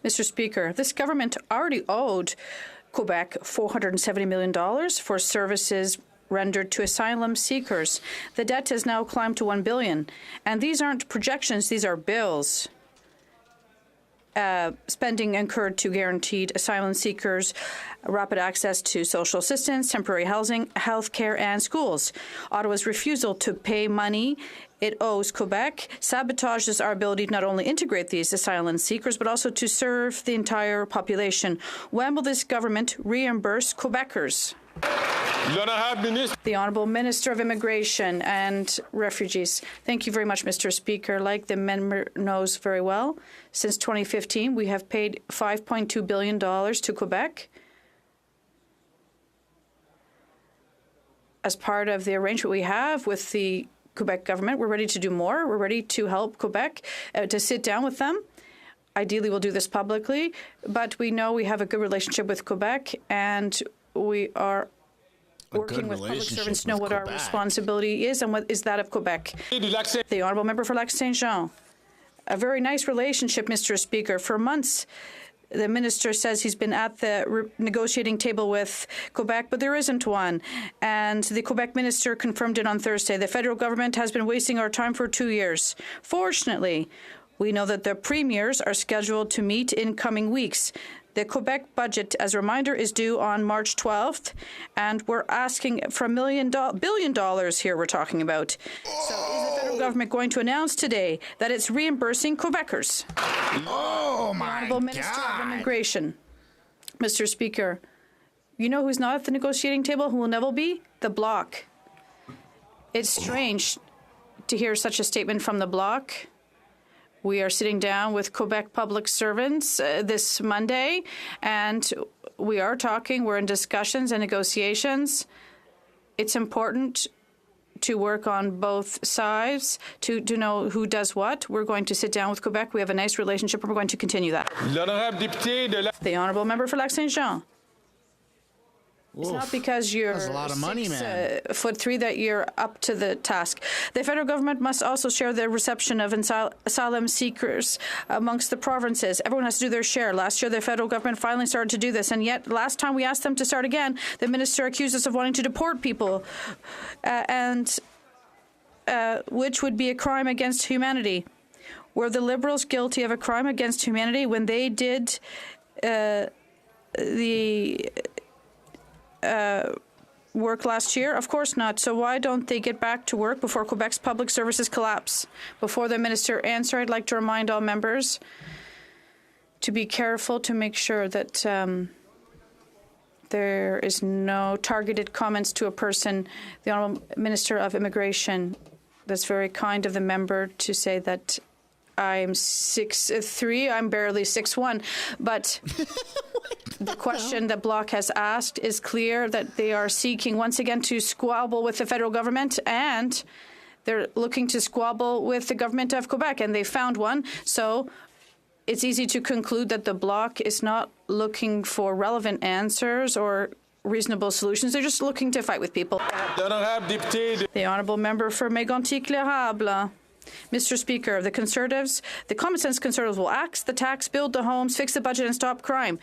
Mr. Speaker, this government already owed Quebec $470 million for services rendered to asylum seekers. The debt has now climbed to $1 billion. And these aren't projections, these are bills. Spending incurred to guaranteed asylum seekers rapid access to social assistance, temporary housing, health care, and schools. Ottawa's refusal to pay money it owes Quebec sabotages our ability to not only integrate these asylum seekers, but also to serve the entire population. When will this government reimburse Quebecers? The Honourable Minister of Immigration and Refugees. Thank you very much, Mr. Speaker. Like the member knows very well, since 2015, we have paid $5.2 billion to Quebec as part of the arrangement we have with the Quebec government. We're ready to do more. We're ready to help Quebec, to sit down with them. Ideally, we'll do this publicly, but we know we have a good relationship with Quebec, and we are working with public servants to know what our responsibility is and what is that of Quebec. The Honourable Member for Lac-Saint-Jean. A very nice relationship, Mr. Speaker. For months, the minister says he's been at the negotiating table with Quebec, but there isn't one. And the Quebec minister confirmed it on Thursday. The federal government has been wasting our time for 2 years. Fortunately, we know that the premiers are scheduled to meet in coming weeks. The Quebec budget, as a reminder, is due on March 12th, and we're asking for $1 billion here we're talking about. So is the federal government going to announce today that it's reimbursing Quebecers? Oh, my Honourable Minister of Immigration. Mr. Speaker, you know who's not at the negotiating table, who will never be? The Bloc. It's strange to hear such a statement from the Bloc. We are sitting down with Quebec public servants this Monday, and we are talking. We're in discussions and negotiations. It's important to work on both sides, to know who does what. We're going to sit down with Quebec. We have a nice relationship, and we're going to continue that. The Honourable Member for Lac-Saint-Jean. It's not because you're that's a lot of money, man. 6'3" that you're up to the task. The federal government must also share the reception of asylum seekers amongst the provinces. Everyone has to do their share. Last year, the federal government finally started to do this, and yet last time we asked them to start again, the minister accused us of wanting to deport people, which would be a crime against humanity. Were the Liberals guilty of a crime against humanity when they did work last year? Of course not. So why don't they get back to work before Quebec's public services collapse? Before the minister answer, I'd like to remind all members to be careful to make sure that there is no targeted comments to a person. The Honourable Minister of Immigration, that's very kind of the member to say that I'm 6'3", I'm barely 6'1", but the question that Bloc has asked is clear, that they are seeking once again to squabble with the federal government, and they're looking to squabble with the government of Quebec, and they found one. So it's easy to conclude that the Bloc is not looking for relevant answers or reasonable solutions. They're just looking to fight with people. The Honourable Member for Mégantic-L'Érable. Mr. Speaker, the Conservatives, the common sense Conservatives will axe the tax, build the homes, fix the budget and stop crime.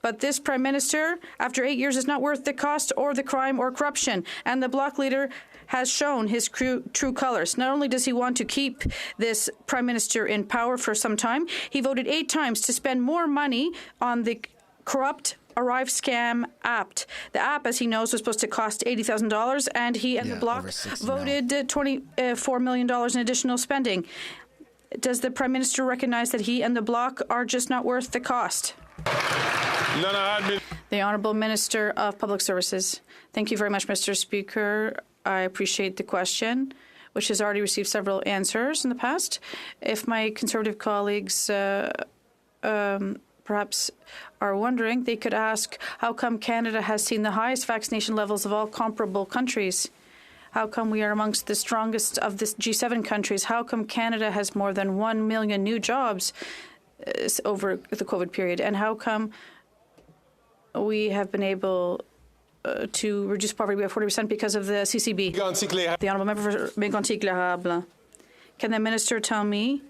But this Prime Minister, after 8 years, is not worth the cost or the crime or corruption. And the Bloc leader has shown his true colors. Not only does he want to keep this Prime Minister in power for some time, he voted 8 times to spend more money on the corrupt ArriveCan app. The app, as he knows, was supposed to cost $80,000, and he and the Bloc voted $24 million in additional spending. Does the Prime Minister recognize that he and the Bloc are just not worth the cost? The Honourable Minister of Public Services. Thank you very much, Mr. Speaker. I appreciate the question, which has already received several answers in the past. If my Conservative colleagues perhaps are wondering, they could ask, how come Canada has seen the highest vaccination levels of all comparable countries? How come we are amongst the strongest of the G7 countries? How come Canada has more than 1 million new jobs over the COVID period? And how come we have been able to reduce poverty by 40% because of the CCB? The Honourable Member for Mégantic-L'Érable. Can the Minister tell me,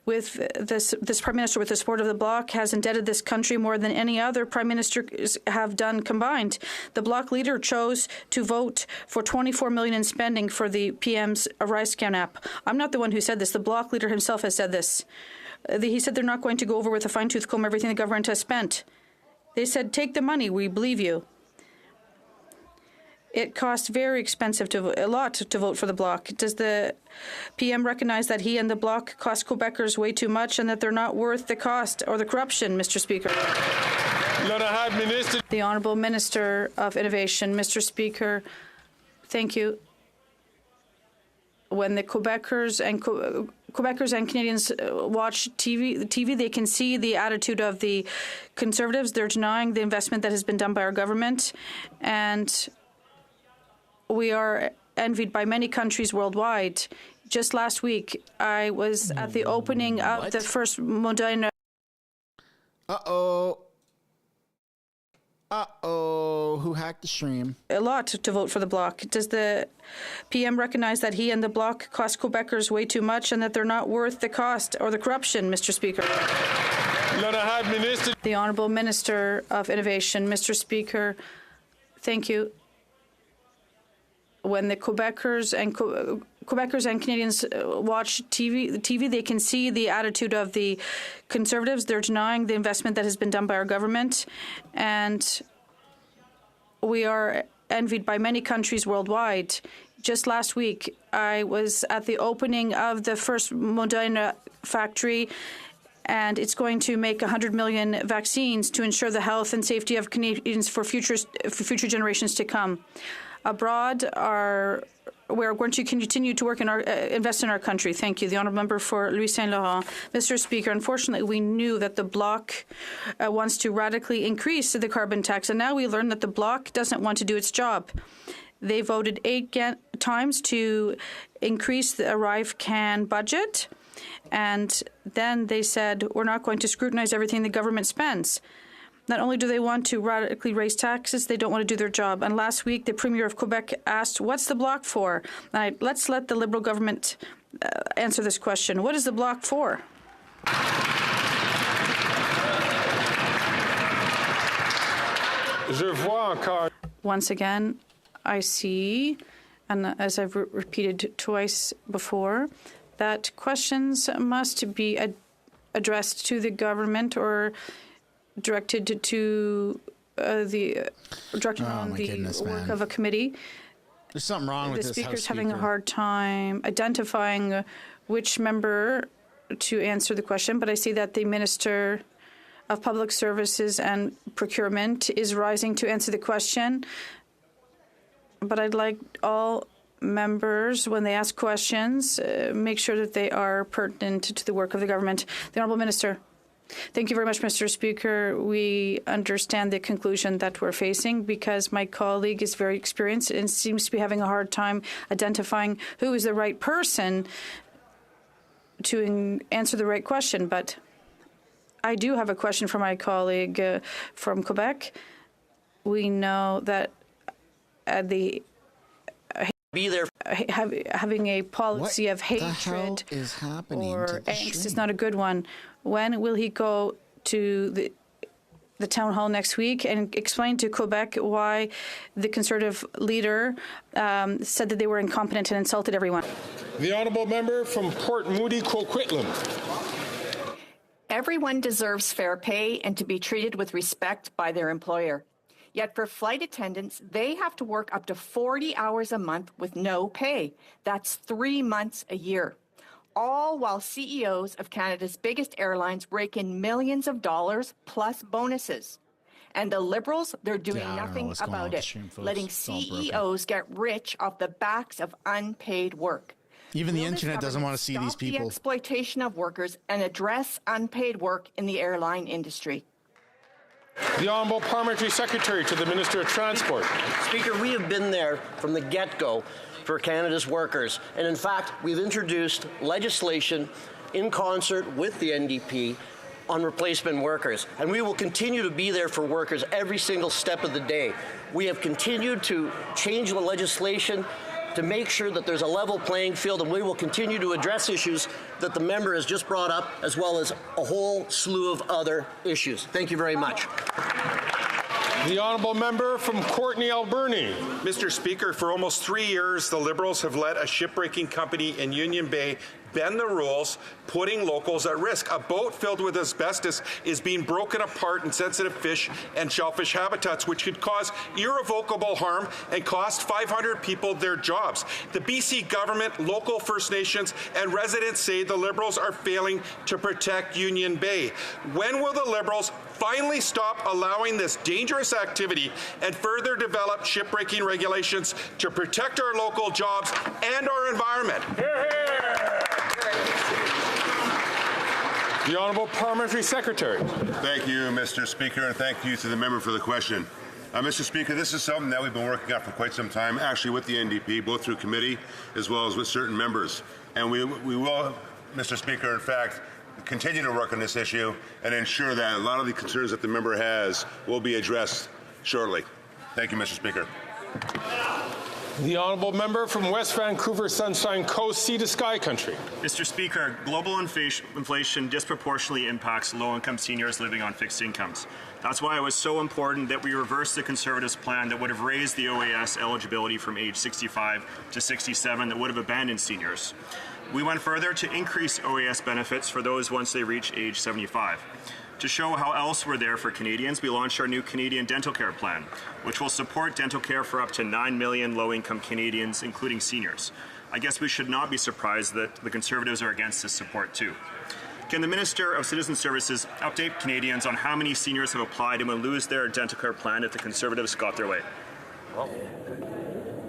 with this Prime Minister, with the support of the Bloc, has indebted this country more than any other Prime Minister have done combined? The Bloc leader chose to vote for $24 million in spending for the PM's ArriveCan app. I'm not the one who said this. The Bloc leader himself has said this. He said they're not going to go over with a fine-tooth comb everything the government has spent. They said, take the money, we believe you. It costs very expensive a lot to vote for the Bloc. Does the PM recognize that he and the Bloc cost Quebecers way too much and that they're not worth the cost or the corruption, Mr. Speaker? The Honourable Minister of Innovation. Mr. Speaker, thank you. When the Quebecers and Canadians watch TV, they can see the attitude of the Conservatives. They're denying the investment that has been done by our government, and we are envied by many countries worldwide. Just last week, I was at the opening of the first Moderna. Who hacked the stream? A lot to vote for the Bloc. Does the PM recognize that he and the Bloc cost Quebecers way too much and that they're not worth the cost or the corruption, Mr. Speaker? The Honourable Minister of Innovation. Mr. Speaker, thank you. When the Quebecers and Canadians watch TV, they can see the attitude of the Conservatives. They're denying the investment that has been done by our government, and we are envied by many countries worldwide. Just last week, I was at the opening of the first Moderna factory, and it's going to make 100 million vaccines to ensure the health and safety of Canadians for future generations to come. Abroad, we're going to continue to work invest in our country. Thank you. The Honourable Member for Louis Saint Laurent. Mr. Speaker, unfortunately, we knew that the Bloc wants to radically increase the carbon tax, and now we learn that the Bloc doesn't want to do its job. They voted 8 times to increase the ArriveCan budget, and then they said, we're not going to scrutinize everything the government spends. Not only do they want to radically raise taxes, they don't want to do their job. And last week, the Premier of Quebec asked, what's the Bloc for? Let's let the Liberal government answer this question. What is the Bloc for? Once again, I see, and as I've repeated twice before, that questions must be addressed to the government or directed to directing on the work of a committee. There's something wrong with the this Speaker's House having Speaker. a hard time identifying which member to answer the question, but I see that the Minister of Public Services and Procurement is rising to answer the question. But I'd like all members, when they ask questions, make sure that they are pertinent to the work of the government. The Honourable Minister. Thank you very much, Mr. Speaker. We understand the conclusion that we're facing because my colleague is very experienced and seems to be having a hard time identifying who is the right person to answer the right question. But I do have a question for my colleague from Quebec. We know that having a policy of hatred or angst is not a good one. When will he go to the town hall next week and explain to Quebec why the Conservative leader said that they were incompetent and insulted everyone? The honourable member from Port Moody, Coquitlam. Everyone deserves fair pay and to be treated with respect by their employer. Yet for flight attendants, they have to work up to 40 hours a month with no pay. That's 3 months a year. All while CEOs of Canada's biggest airlines rake in millions of dollars plus bonuses. And the Liberals, they're doing nothing about it, letting CEOs get rich off the backs of unpaid work. Even the internet doesn't want to see these Stop the people. exploitation of workers and address unpaid work in the airline industry. The Honourable Parliamentary Secretary to the Minister of Transport. Speaker, we have been there from the get-go for Canada's workers. And in fact, we've introduced legislation in concert with the NDP on replacement workers. And we will continue to be there for workers every single step of the day. We have continued to change the legislation to make sure that there's a level playing field, and we will continue to address issues that the member has just brought up, as well as a whole slew of other issues. Thank you very much. The honourable member from Courtenay, Alberni. Mr. Speaker, for almost 3 years, the Liberals have let a shipbreaking company in Union Bay bend the rules, putting locals at risk. A boat filled with asbestos is being broken apart in sensitive fish and shellfish habitats, which could cause irrevocable harm and cost 500 people their jobs. The BC government, local First Nations, and residents say the Liberals are failing to protect Union Bay. When will the Liberals finally stop allowing this dangerous activity and further develop shipbreaking regulations to protect our local jobs and our environment? The Honourable Parliamentary Secretary. Thank you, Mr. Speaker, and thank you to the member for the question. Mr. Speaker, this is something that we've been working on for quite some time, actually with the NDP, both through committee as well as with certain members. And we will, Mr. Speaker, in fact, continue to work on this issue and ensure that a lot of the concerns that the member has will be addressed shortly. Thank you, Mr. Speaker. The honourable member from West Vancouver, Sunshine Coast, Sea to Sky Country. Mr. Speaker, global inflation disproportionately impacts low-income seniors living on fixed incomes. That's why it was so important that we reversed the Conservatives' plan that would have raised the OAS eligibility from age 65 to 67 that would have abandoned seniors. We went further to increase OAS benefits for those once they reach age 75. To show how else we're there for Canadians, we launched our new Canadian Dental Care Plan, which will support dental care for up to 9 million low-income Canadians, including seniors. I guess we should not be surprised that the Conservatives are against this support too. Can the Minister of Citizen Services update Canadians on how many seniors have applied and will lose their dental care plan if the Conservatives got their way?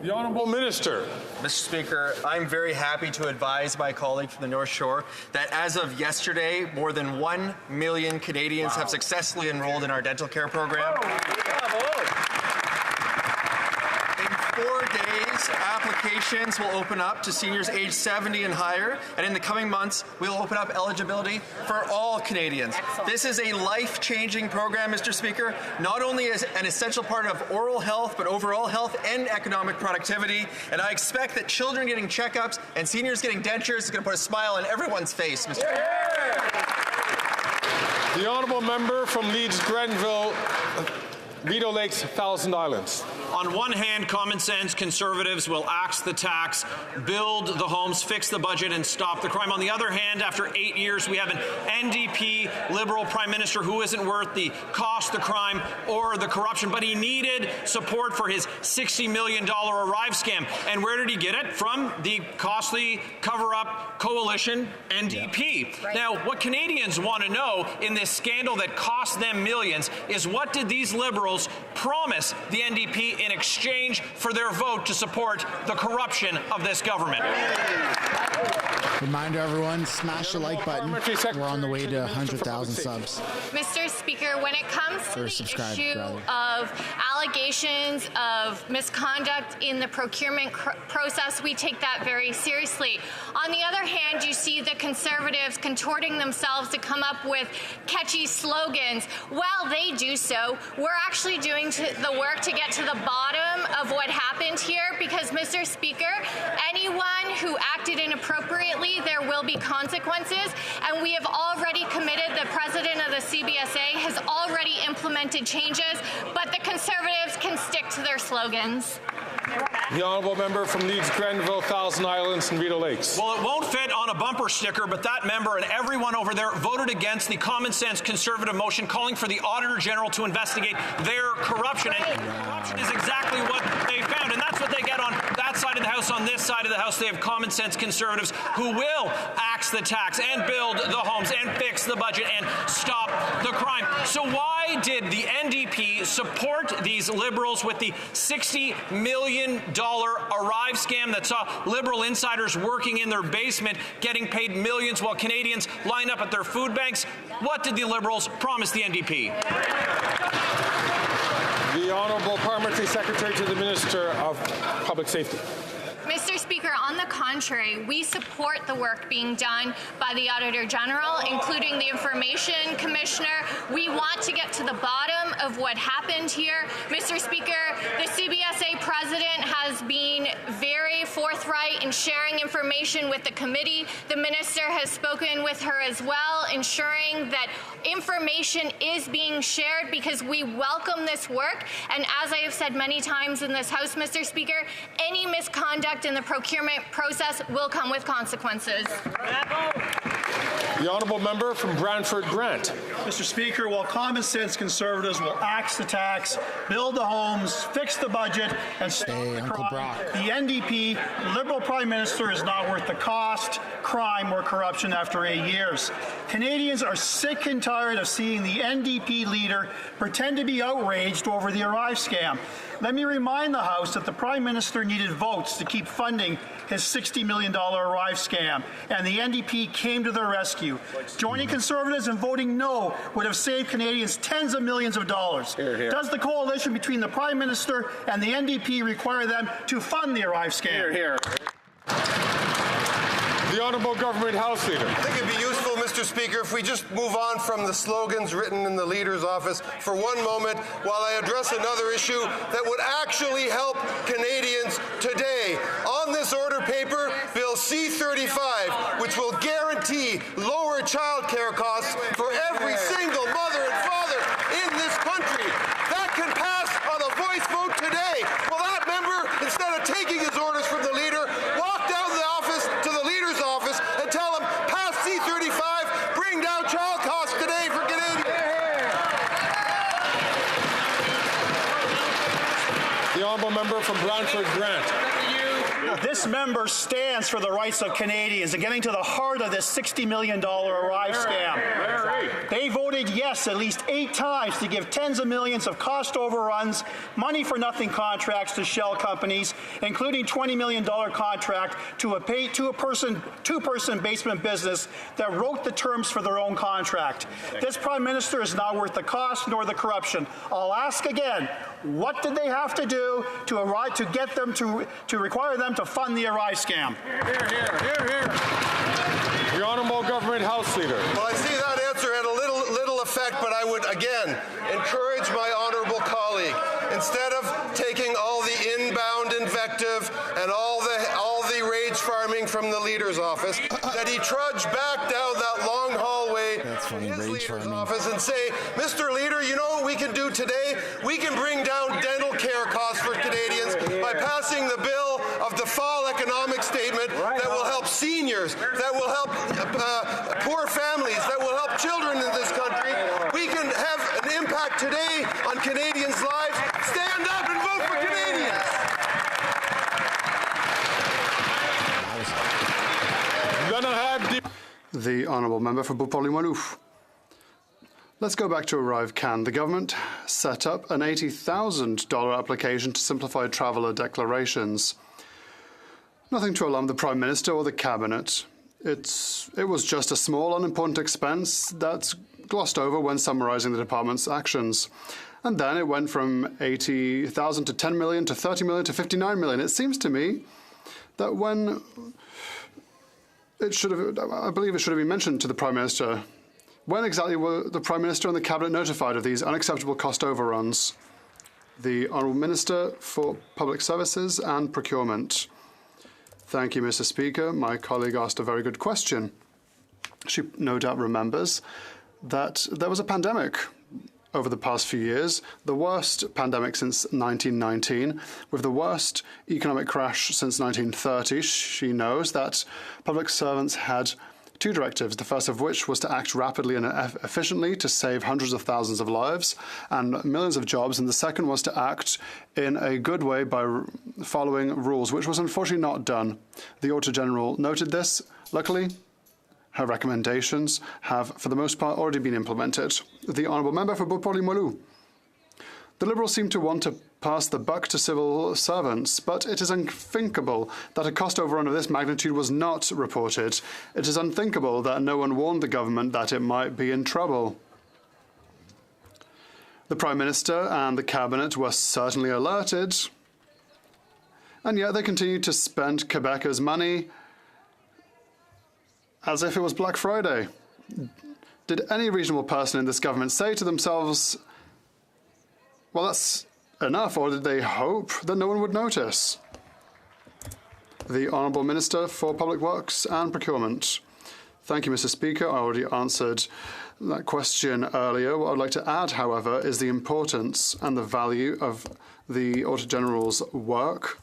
The Honourable Minister. Mr. Speaker, I'm very happy to advise my colleague from the North Shore that as of yesterday, more than 1 million Canadians have successfully enrolled in our dental care program. In 4 days, applications will open up to seniors aged 70 and higher, and in the coming months, we'll open up eligibility for all Canadians. Excellent. This is a life-changing program, Mr. Speaker, not only as an essential part of oral health, but overall health and economic productivity, and I expect that children getting checkups and seniors getting dentures is going to put a smile on everyone's face, Mr. Speaker. The honourable member from Leeds, Grenville, Rideau Lakes, Thousand Islands. On one hand, common sense conservatives will axe the tax, build the homes, fix the budget, and stop the crime. On the other hand, after 8 years, we have an NDP Liberal Prime Minister who isn't worth the cost, the crime, or the corruption, but he needed support for his $60 million Arrive scam. And where did he get it? From the costly cover-up coalition NDP. Right. Now, what Canadians want to know in this scandal that cost them millions is what did these Liberals promise the NDP in exchange for their vote to support the corruption of this government? Reminder, everyone, smash the like button. We're on the way to 100,000 subs. Mr. Speaker, when it comes to the issue of allegations of misconduct in the procurement process, we take that very seriously. On the other hand, you see the Conservatives contorting themselves to come up with catchy slogans. While they do so, we're actually doing the work to get to the bottom of what happened here because, Mr. Speaker, anyone who acted inappropriately, there will be consequences, and we have already committed, the president of the CBSA has already implemented changes, but the Conservatives can stick to their slogans. The honourable member from Leeds, Grenville, Thousand Islands and Rideau Lakes. Well, it won't fit on a bumper sticker, but that member and everyone over there voted against the common sense Conservative motion calling for the Auditor General to investigate their corruption. And corruption is exactly what they found, and that's what they get on that side of the House. On this side of the House, they have common sense Conservatives who will axe the tax and build the homes and fix the budget and stop the crime. So why did the NDP support these Liberals with the $60 million Arrive scam that saw Liberal insiders working in their basement getting paid millions while Canadians line up at their food banks? What did the Liberals promise the NDP? The Honourable Parliamentary Secretary to the Minister of Public Safety. Mr. Speaker, on the contrary, we support the work being done by the Auditor General, including the Information Commissioner. We want to get to the bottom of what happened here. Mr. Speaker, the CBSA president has been very forthright in sharing information with the committee. The minister has spoken with her as well, ensuring that information is being shared because we welcome this work. And as I have said many times in this House, Mr. Speaker, any misconduct in the procurement process will come with consequences. The honourable member from Brantford Grant. Mr. Speaker, while common sense Conservatives will axe the tax, build the homes, fix the budget, and stop the crime, the NDP Liberal Prime Minister is not worth the cost, crime, or corruption after 8 years. Canadians are sick and tired of seeing the NDP leader pretend to be outraged over the Arrive scam. Let me remind the House that the Prime Minister needed votes to keep funding his $60 million Arrive scam, and the NDP came to their rescue. Joining Conservatives and voting no would have saved Canadians tens of millions of dollars. Hear, hear. Does the coalition between the Prime Minister and the NDP require them to fund the Arrive scam? Hear, hear. The Honourable Government House Leader. I think it'd be useful, Mr. Speaker, if we just move on from the slogans written in the Leader's office for one moment while I address another issue that would actually help Canadians today. On this order paper, Bill C-35, which will guarantee lower child care costs for every single mother and father in this country. That can pass on a voice vote today. Well, that member, instead of taking his orders from the Leader, walk down the office to the Leader's office and tell him, pass C-35, bring down child costs today for Canadians. The honourable member from Brantford Grant. This member stands for the rights of Canadians and getting to the heart of this $60 million Arrive scam. They voted yes at least 8 times to give tens of millions of cost overruns, money-for-nothing contracts to shell companies, including $20 million contract to a two-person basement business that wrote the terms for their own contract. This Prime Minister is not worth the cost nor the corruption. I'll ask again, what did they have to do to get them to require them to fund the Arrive scam? Here, here, here, here. The Honourable Government House Leader. Well, I see that answer had a little effect, but I would again encourage my honourable colleague, instead of taking all the inbound invective and all the rage farming from the Leader's office, that he trudge back down that long hallway his leader's office and say, Mr. Leader, you know what we can do today? We can bring down dental care costs for Canadians by passing the bill of the fall economic statement that will help seniors, that will help poor families, that will help children in this country. We can have an impact today on Canadians' lives. Stand up and vote for Canadians. The Honourable Member for Poileivre. Let's go back to ArriveCan. The government set up an $80,000 application to simplify traveller declarations. Nothing to alarm the Prime Minister or the Cabinet. It was just a small, unimportant expense that's glossed over when summarising the department's actions. And then it went from 80,000 to 10 million to 30 million to 59 million. It seems to me that when I believe it should have been mentioned to the Prime Minister. When exactly were the Prime Minister and the Cabinet notified of these unacceptable cost overruns? The Honourable Minister for Public Services and Procurement. Thank you, Mr. Speaker. My colleague asked a very good question. She no doubt remembers that there was a pandemic over the past few years, the worst pandemic since 1919, with the worst economic crash since 1930. She knows that public servants had two directives, the first of which was to act rapidly and efficiently to save hundreds of thousands of lives and millions of jobs, and the second was to act in a good way by following rules, which was unfortunately not done. The Auditor General noted this. Luckily, her recommendations have, for the most part, already been implemented. The Honourable Member for Poileivre. The Liberals seem to want to pass the buck to civil servants, but it is unthinkable that a cost overrun of this magnitude was not reported. It is unthinkable that no one warned the government that it might be in trouble. The Prime Minister and the Cabinet were certainly alerted, and yet they continued to spend Quebecers' money as if it was Black Friday. Did any reasonable person in this government say to themselves, well, that's enough, or did they hope that no one would notice? The Honourable Minister for Public Works and Procurement. Thank you, Mr. Speaker. I already answered that question earlier. What I'd like to add, however, is the importance and the value of the Auditor General's work.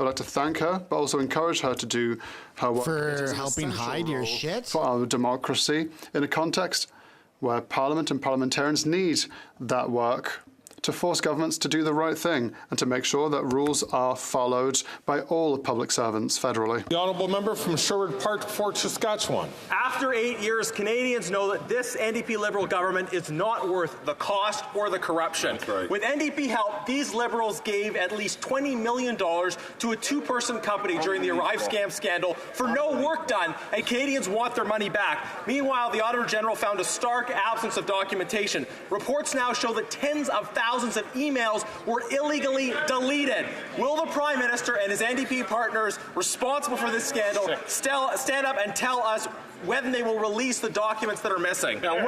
I'd like to thank her, but also encourage her to do her work. For helping hide your shit? For our democracy in a context where Parliament and parliamentarians need that work to force governments to do the right thing and to make sure that rules are followed by all public servants federally. The Honourable Member from Sherwood Park, Fort Saskatchewan. After 8 years, Canadians know that this NDP Liberal government is not worth the cost or the corruption. That's right. With NDP help, these Liberals gave at least $20 million to a two-person company during the ArriveCan scandal for no work done, and Canadians want their money back. Meanwhile, the Auditor General found a stark absence of documentation. Reports now show that tens of thousands of emails were illegally deleted. Will the Prime Minister and his NDP partners responsible for this scandal stand up and tell us when they will release the documents that are missing? Going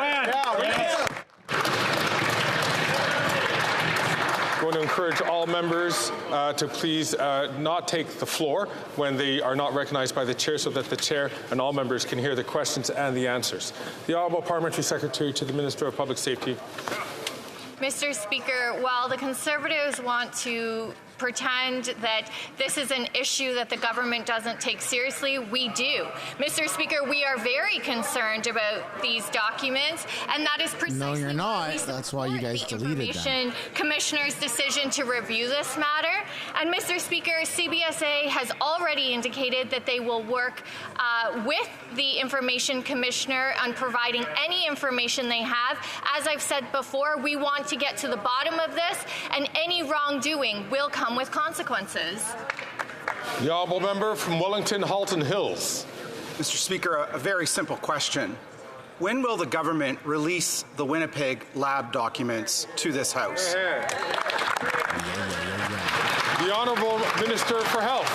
to encourage all members to please not take the floor when they are not recognized by the chair, so that the chair and all members can hear the questions and the answers. The Honourable Parliamentary Secretary to the Minister of Public Safety. Mr. Speaker, while the Conservatives want to pretend that this is an issue that the government doesn't take seriously, we do. Mr. Speaker, we are very concerned about these documents, and that is precisely no, you're not. That's why you guys deleted them. Commissioner's decision to review this matter. And Mr. Speaker, CBSA has already indicated that they will work with the Information Commissioner on providing any information they have. As I've said before, we want to get to the bottom of this, and any wrongdoing will come with consequences. The Honourable Member from Wellington, Halton Hills. Mr. Speaker, a very simple question. When will the government release the Winnipeg lab documents to this House? The Honourable Minister for Health.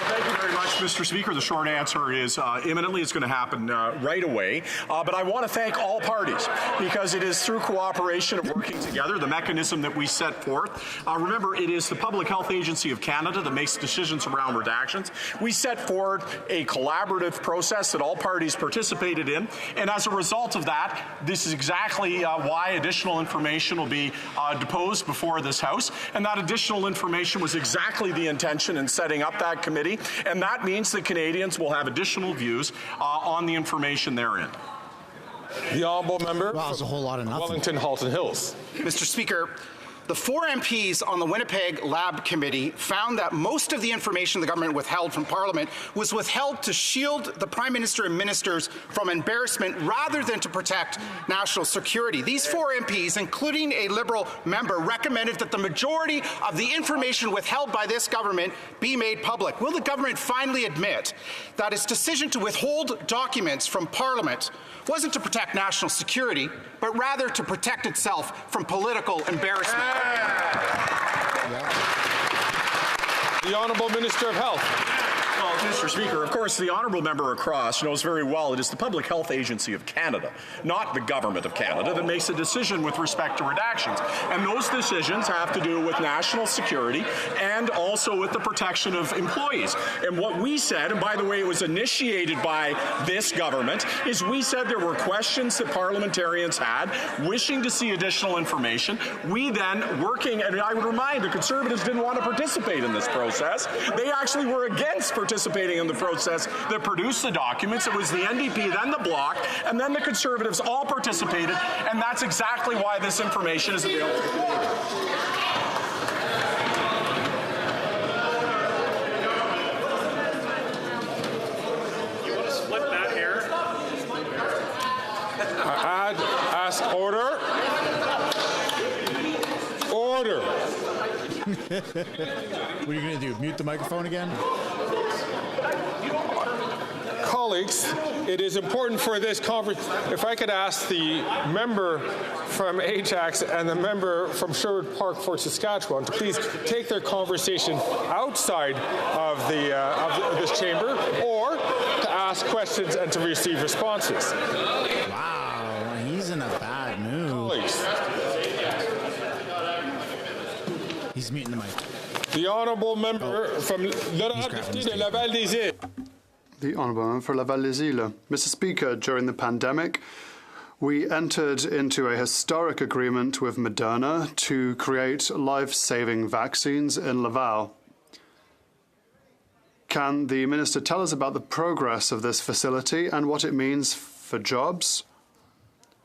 Thank you very much, Mr. Speaker, the short answer is imminently. It's going to happen right away. But I want to thank all parties because it is through cooperation and working together, the mechanism that we set forth. Remember, it is the Public Health Agency of Canada that makes decisions around redactions. We set forward a collaborative process that all parties participated in. And as a result of that, this is exactly why additional information will be deposed before this House. And that additional information was exactly the intention in setting up that committee. And that means that Canadians will have additional views on the information therein. The honourable member. Wow, that's a whole lot of nothing. Wellington Halton Hills. Mr. Speaker, the 4 MPs on the Winnipeg Lab Committee found that most of the information the government withheld from Parliament was withheld to shield the Prime Minister and ministers from embarrassment rather than to protect national security. These 4 MPs, including a Liberal member, recommended that the majority of the information withheld by this government be made public. Will the government finally admit that its decision to withhold documents from Parliament wasn't to protect national security, but rather to protect itself from political embarrassment? The Honourable Minister of Health. Well, Mr. Speaker, of course, the honourable member across knows very well it is the Public Health Agency of Canada, not the Government of Canada, that makes a decision with respect to redactions. And those decisions have to do with national security and also with the protection of employees. And what we said, and by the way, it was initiated by this government, is we said there were questions that parliamentarians had, wishing to see additional information. We then, working, and I would remind the Conservatives didn't want to participate in this process. They actually were against participating in the process that produced the documents. It was the NDP, then the Bloc, and then the Conservatives all participated, and that's exactly why this information is available. You want to split that hair? Ask order. Order. What are you going to do? Mute the microphone again? Colleagues, it is important for this conference. If I could ask the member from Ajax and the member from Sherwood Park, Fort Saskatchewan, to please take their conversation outside of this chamber, or to ask questions and to receive responses. Wow, he's in a bad mood. Colleagues. He's muting the mic. The honourable member from Laval-des-Îles. The honourable member for Laval-des-Îles. Mr. Speaker, during the pandemic, we entered into a historic agreement with Moderna to create life-saving vaccines in Laval. Can the Minister tell us about the progress of this facility and what it means for jobs,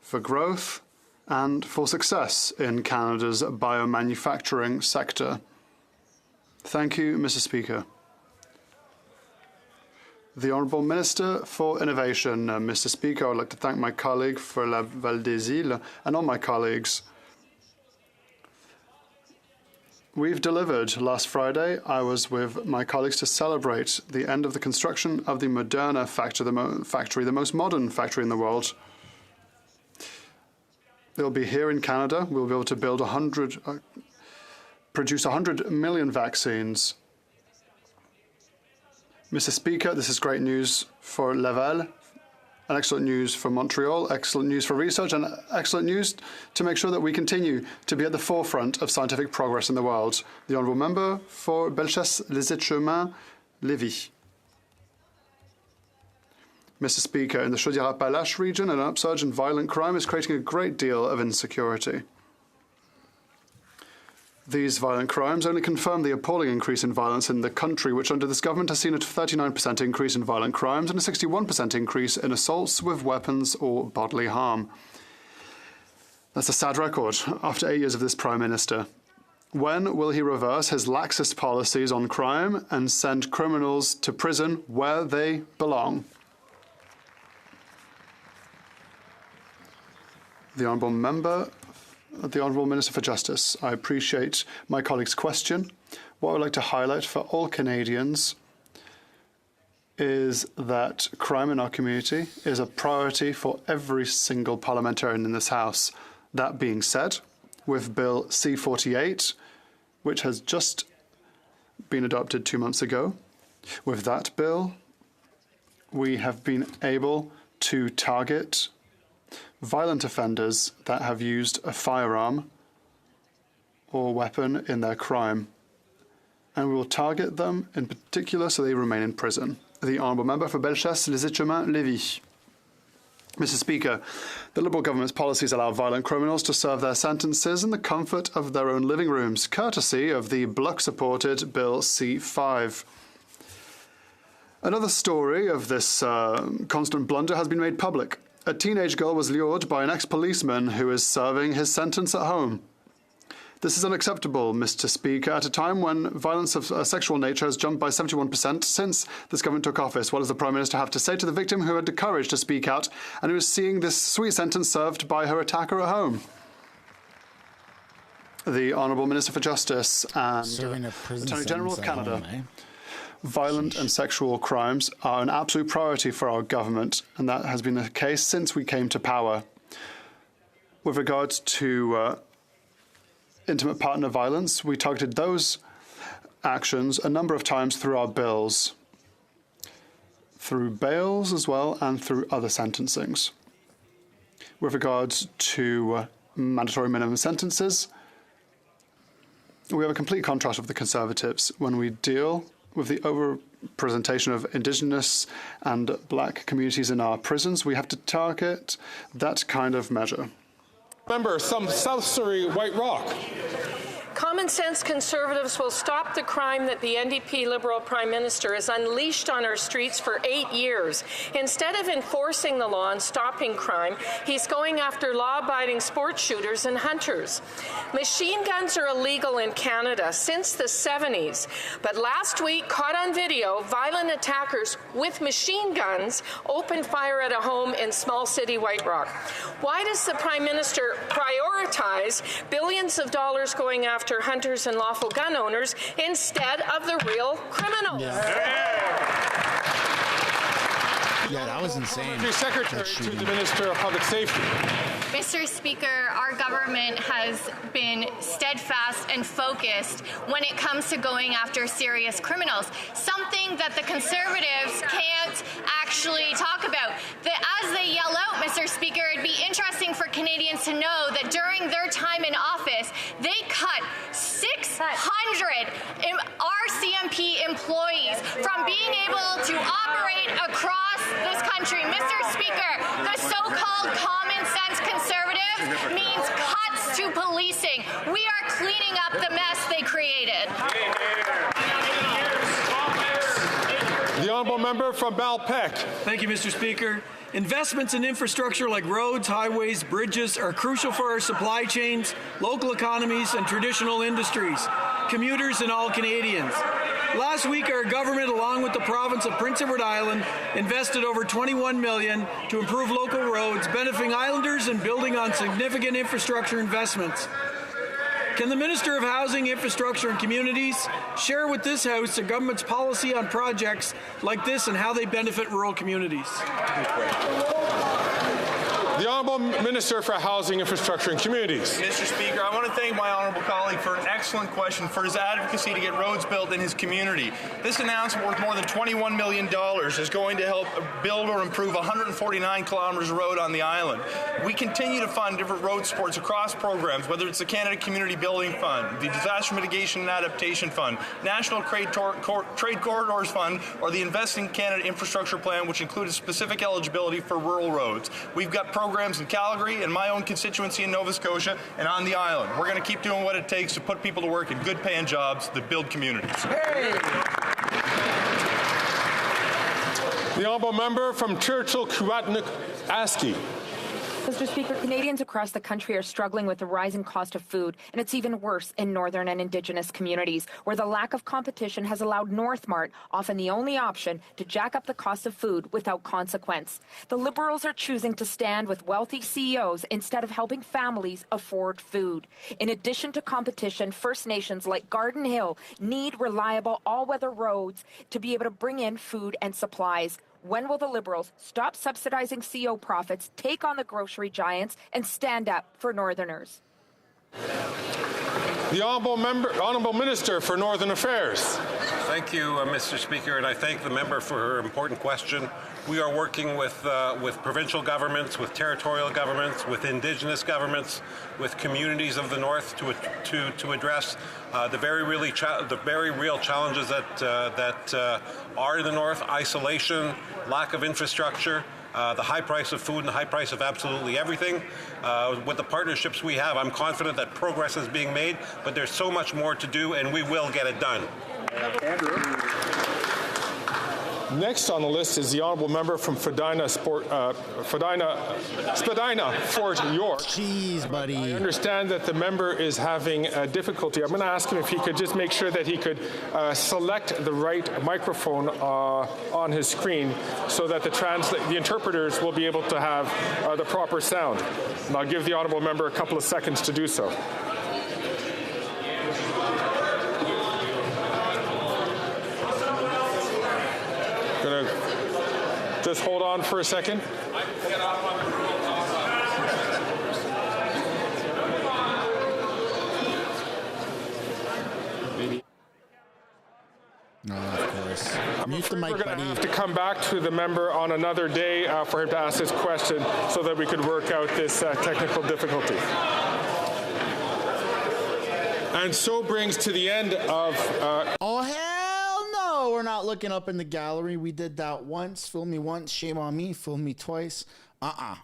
for growth, and for success in Canada's biomanufacturing sector? Thank you, Mr. Speaker. The Honourable Minister for Innovation. Mr. Speaker, I would like to thank my colleague for Laval-des-Îles and all my colleagues. We've delivered. Last Friday, I was with my colleagues to celebrate the end of the construction of the Moderna factory, the most modern factory in the world. It'll be here in Canada. We'll be able to build produce 100 million vaccines. Mr. Speaker, this is great news for Laval, and excellent news for Montreal, excellent news for research, and excellent news to make sure that we continue to be at the forefront of scientific progress in the world. The Honourable Member for Bellechasse-les-Etchemins, Lévis. Mr. Speaker, in the Chaudière-Appalaches region, an upsurge in violent crime is creating a great deal of insecurity. These violent crimes only confirm the appalling increase in violence in the country, which under this government has seen a 39% increase in violent crimes and a 61% increase in assaults with weapons or bodily harm. That's a sad record after 8 years of this Prime Minister. When will he reverse his laxist policies on crime and send criminals to prison where they belong? The Honourable Member, the Honourable Minister for Justice. I appreciate my colleague's question. What I would like to highlight for all Canadians is that crime in our community is a priority for every single parliamentarian in this House. That being said, with Bill C-48, which has just been adopted 2 months ago, With that bill, we have been able to target violent offenders that have used a firearm or weapon in their crime. And we will target them in particular so they remain in prison. The Honourable Member for Bellechasse-les-Etchemins-Lévis. Mr. Speaker, the Liberal government's policies allow violent criminals to serve their sentences in the comfort of their own living rooms, courtesy of the Bloc-supported Bill C5. Another story of this constant blunder has been made public. A teenage girl was lured by an ex-policeman who is serving his sentence at home. This is unacceptable, Mr. Speaker, at a time when violence of a sexual nature has jumped by 71% since this government took office. What does the Prime Minister have to say to the victim who had the courage to speak out and who is seeing this sweet sentence served by her attacker at home? The Honourable Minister for Justice and Attorney General of Canada. Violent and sexual crimes are an absolute priority for our government, and that has been the case since we came to power. With regards to intimate partner violence, we targeted those actions a number of times through our bills, through bails as well, and through other sentencings. With regards to mandatory minimum sentences, we have a complete contrast with the Conservatives. When we deal with the overrepresentation of Indigenous and Black communities in our prisons, we have to target that kind of measure. Member, some South Surrey White Rock. Common sense Conservatives will stop the crime that the NDP Liberal Prime Minister has unleashed on our streets for 8 years. Instead of enforcing the law and stopping crime, he's going after law-abiding sports shooters and hunters. Machine guns are illegal in Canada since the 70s, but last week, caught on video, violent attackers with machine guns opened fire at a home in small city White Rock. Why does the Prime Minister prioritize billions of dollars going after hunters and lawful gun owners instead of the real criminals? Yeah, that was insane. Secretary to the Minister of Public Safety. Mr. Speaker, our government has been steadfast and focused when it comes to going after serious criminals, something that the Conservatives can't actually talk about. As they yell out, Mr. Speaker, it'd be interesting for Canadians to know that during their time in office, they cut 600 RCMP employees from being able to operate across this country. Mr. Speaker, the so-called common sense Conservative means cuts to policing. We are cleaning up the mess they created. The Honourable Member from Malpeque. Thank you, Mr. Speaker. Investments in infrastructure like roads, highways, bridges are crucial for our supply chains, local economies, and traditional industries, commuters, and all Canadians. Last week, our government, along with the province of Prince Edward Island, invested over $21 million to improve local roads, benefiting islanders and building on significant infrastructure investments. Can the Minister of Housing, Infrastructure and Communities share with this House the government's policy on projects like this and how they benefit rural communities? The Honourable Minister for Housing, Infrastructure and Communities. Mr. Speaker, I want to thank my honourable colleague for an excellent question, for his advocacy to get roads built in his community. This announcement worth more than $21 million is going to help build or improve 149 kilometres of road on the island. We continue to fund different road supports across programs, whether it's the Canada Community Building Fund, the Disaster Mitigation and Adaptation Fund, National Trade Corridors Fund, or the Invest in Canada Infrastructure Plan, which included specific eligibility for rural roads. We've got programs in Calgary and my own constituency in Nova Scotia and on the island. We're going to keep doing what it takes to put people to work in good paying jobs that build communities. Hey. The Honourable Member from Churchill-Kiewatnik-Askey. Mr. Speaker, Canadians across the country are struggling with the rising cost of food, and it's even worse in northern and Indigenous communities, where the lack of competition has allowed Northmart, often the only option, to jack up the cost of food without consequence. The Liberals are choosing to stand with wealthy CEOs instead of helping families afford food. In addition to competition, First Nations like Garden Hill need reliable all-weather roads to be able to bring in food and supplies. When will the Liberals stop subsidizing CEO profits, take on the grocery giants, and stand up for Northerners? The Honourable Minister for Northern Affairs. Thank you, Mr. Speaker, and I thank the member for her important question. We are working with provincial governments, with territorial governments, with Indigenous governments, with communities of the North to address the very real challenges that are in the North: isolation, lack of infrastructure, the high price of food and the high price of absolutely everything. With the partnerships we have, I'm confident that progress is being made, but there's so much more to do, and we will get it done. Next on the list is the honourable member from Spadina, Fort York. Jeez, buddy. I understand that the member is having difficulty. I'm going to ask him if he could just make sure that he could select the right microphone on his screen so that the interpreters will be able to have the proper sound. And I'll give the honourable member a couple of seconds to do so. Gonna just hold on for a second. No, of course. Mute the mic, We're going buddy. to have to come back to the member on another day for him to ask his question so that we could work out this technical difficulty. And so brings to the end of... Oh, hell no! We're not looking up in the gallery. We did that once. Fool me once, shame on me. Fool me twice.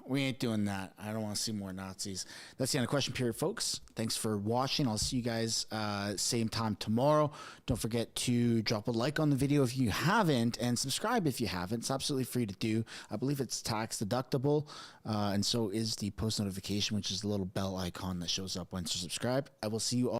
We ain't doing that. I don't want to see more Nazis. That's the end of question period, folks. Thanks for watching. I'll see you guys same time tomorrow. Don't forget to drop a like on the video if you haven't, and subscribe if you haven't. It's absolutely free to do. I believe it's tax deductible, and so is the post notification, which is the little bell icon that shows up once you subscribe. I will see you all.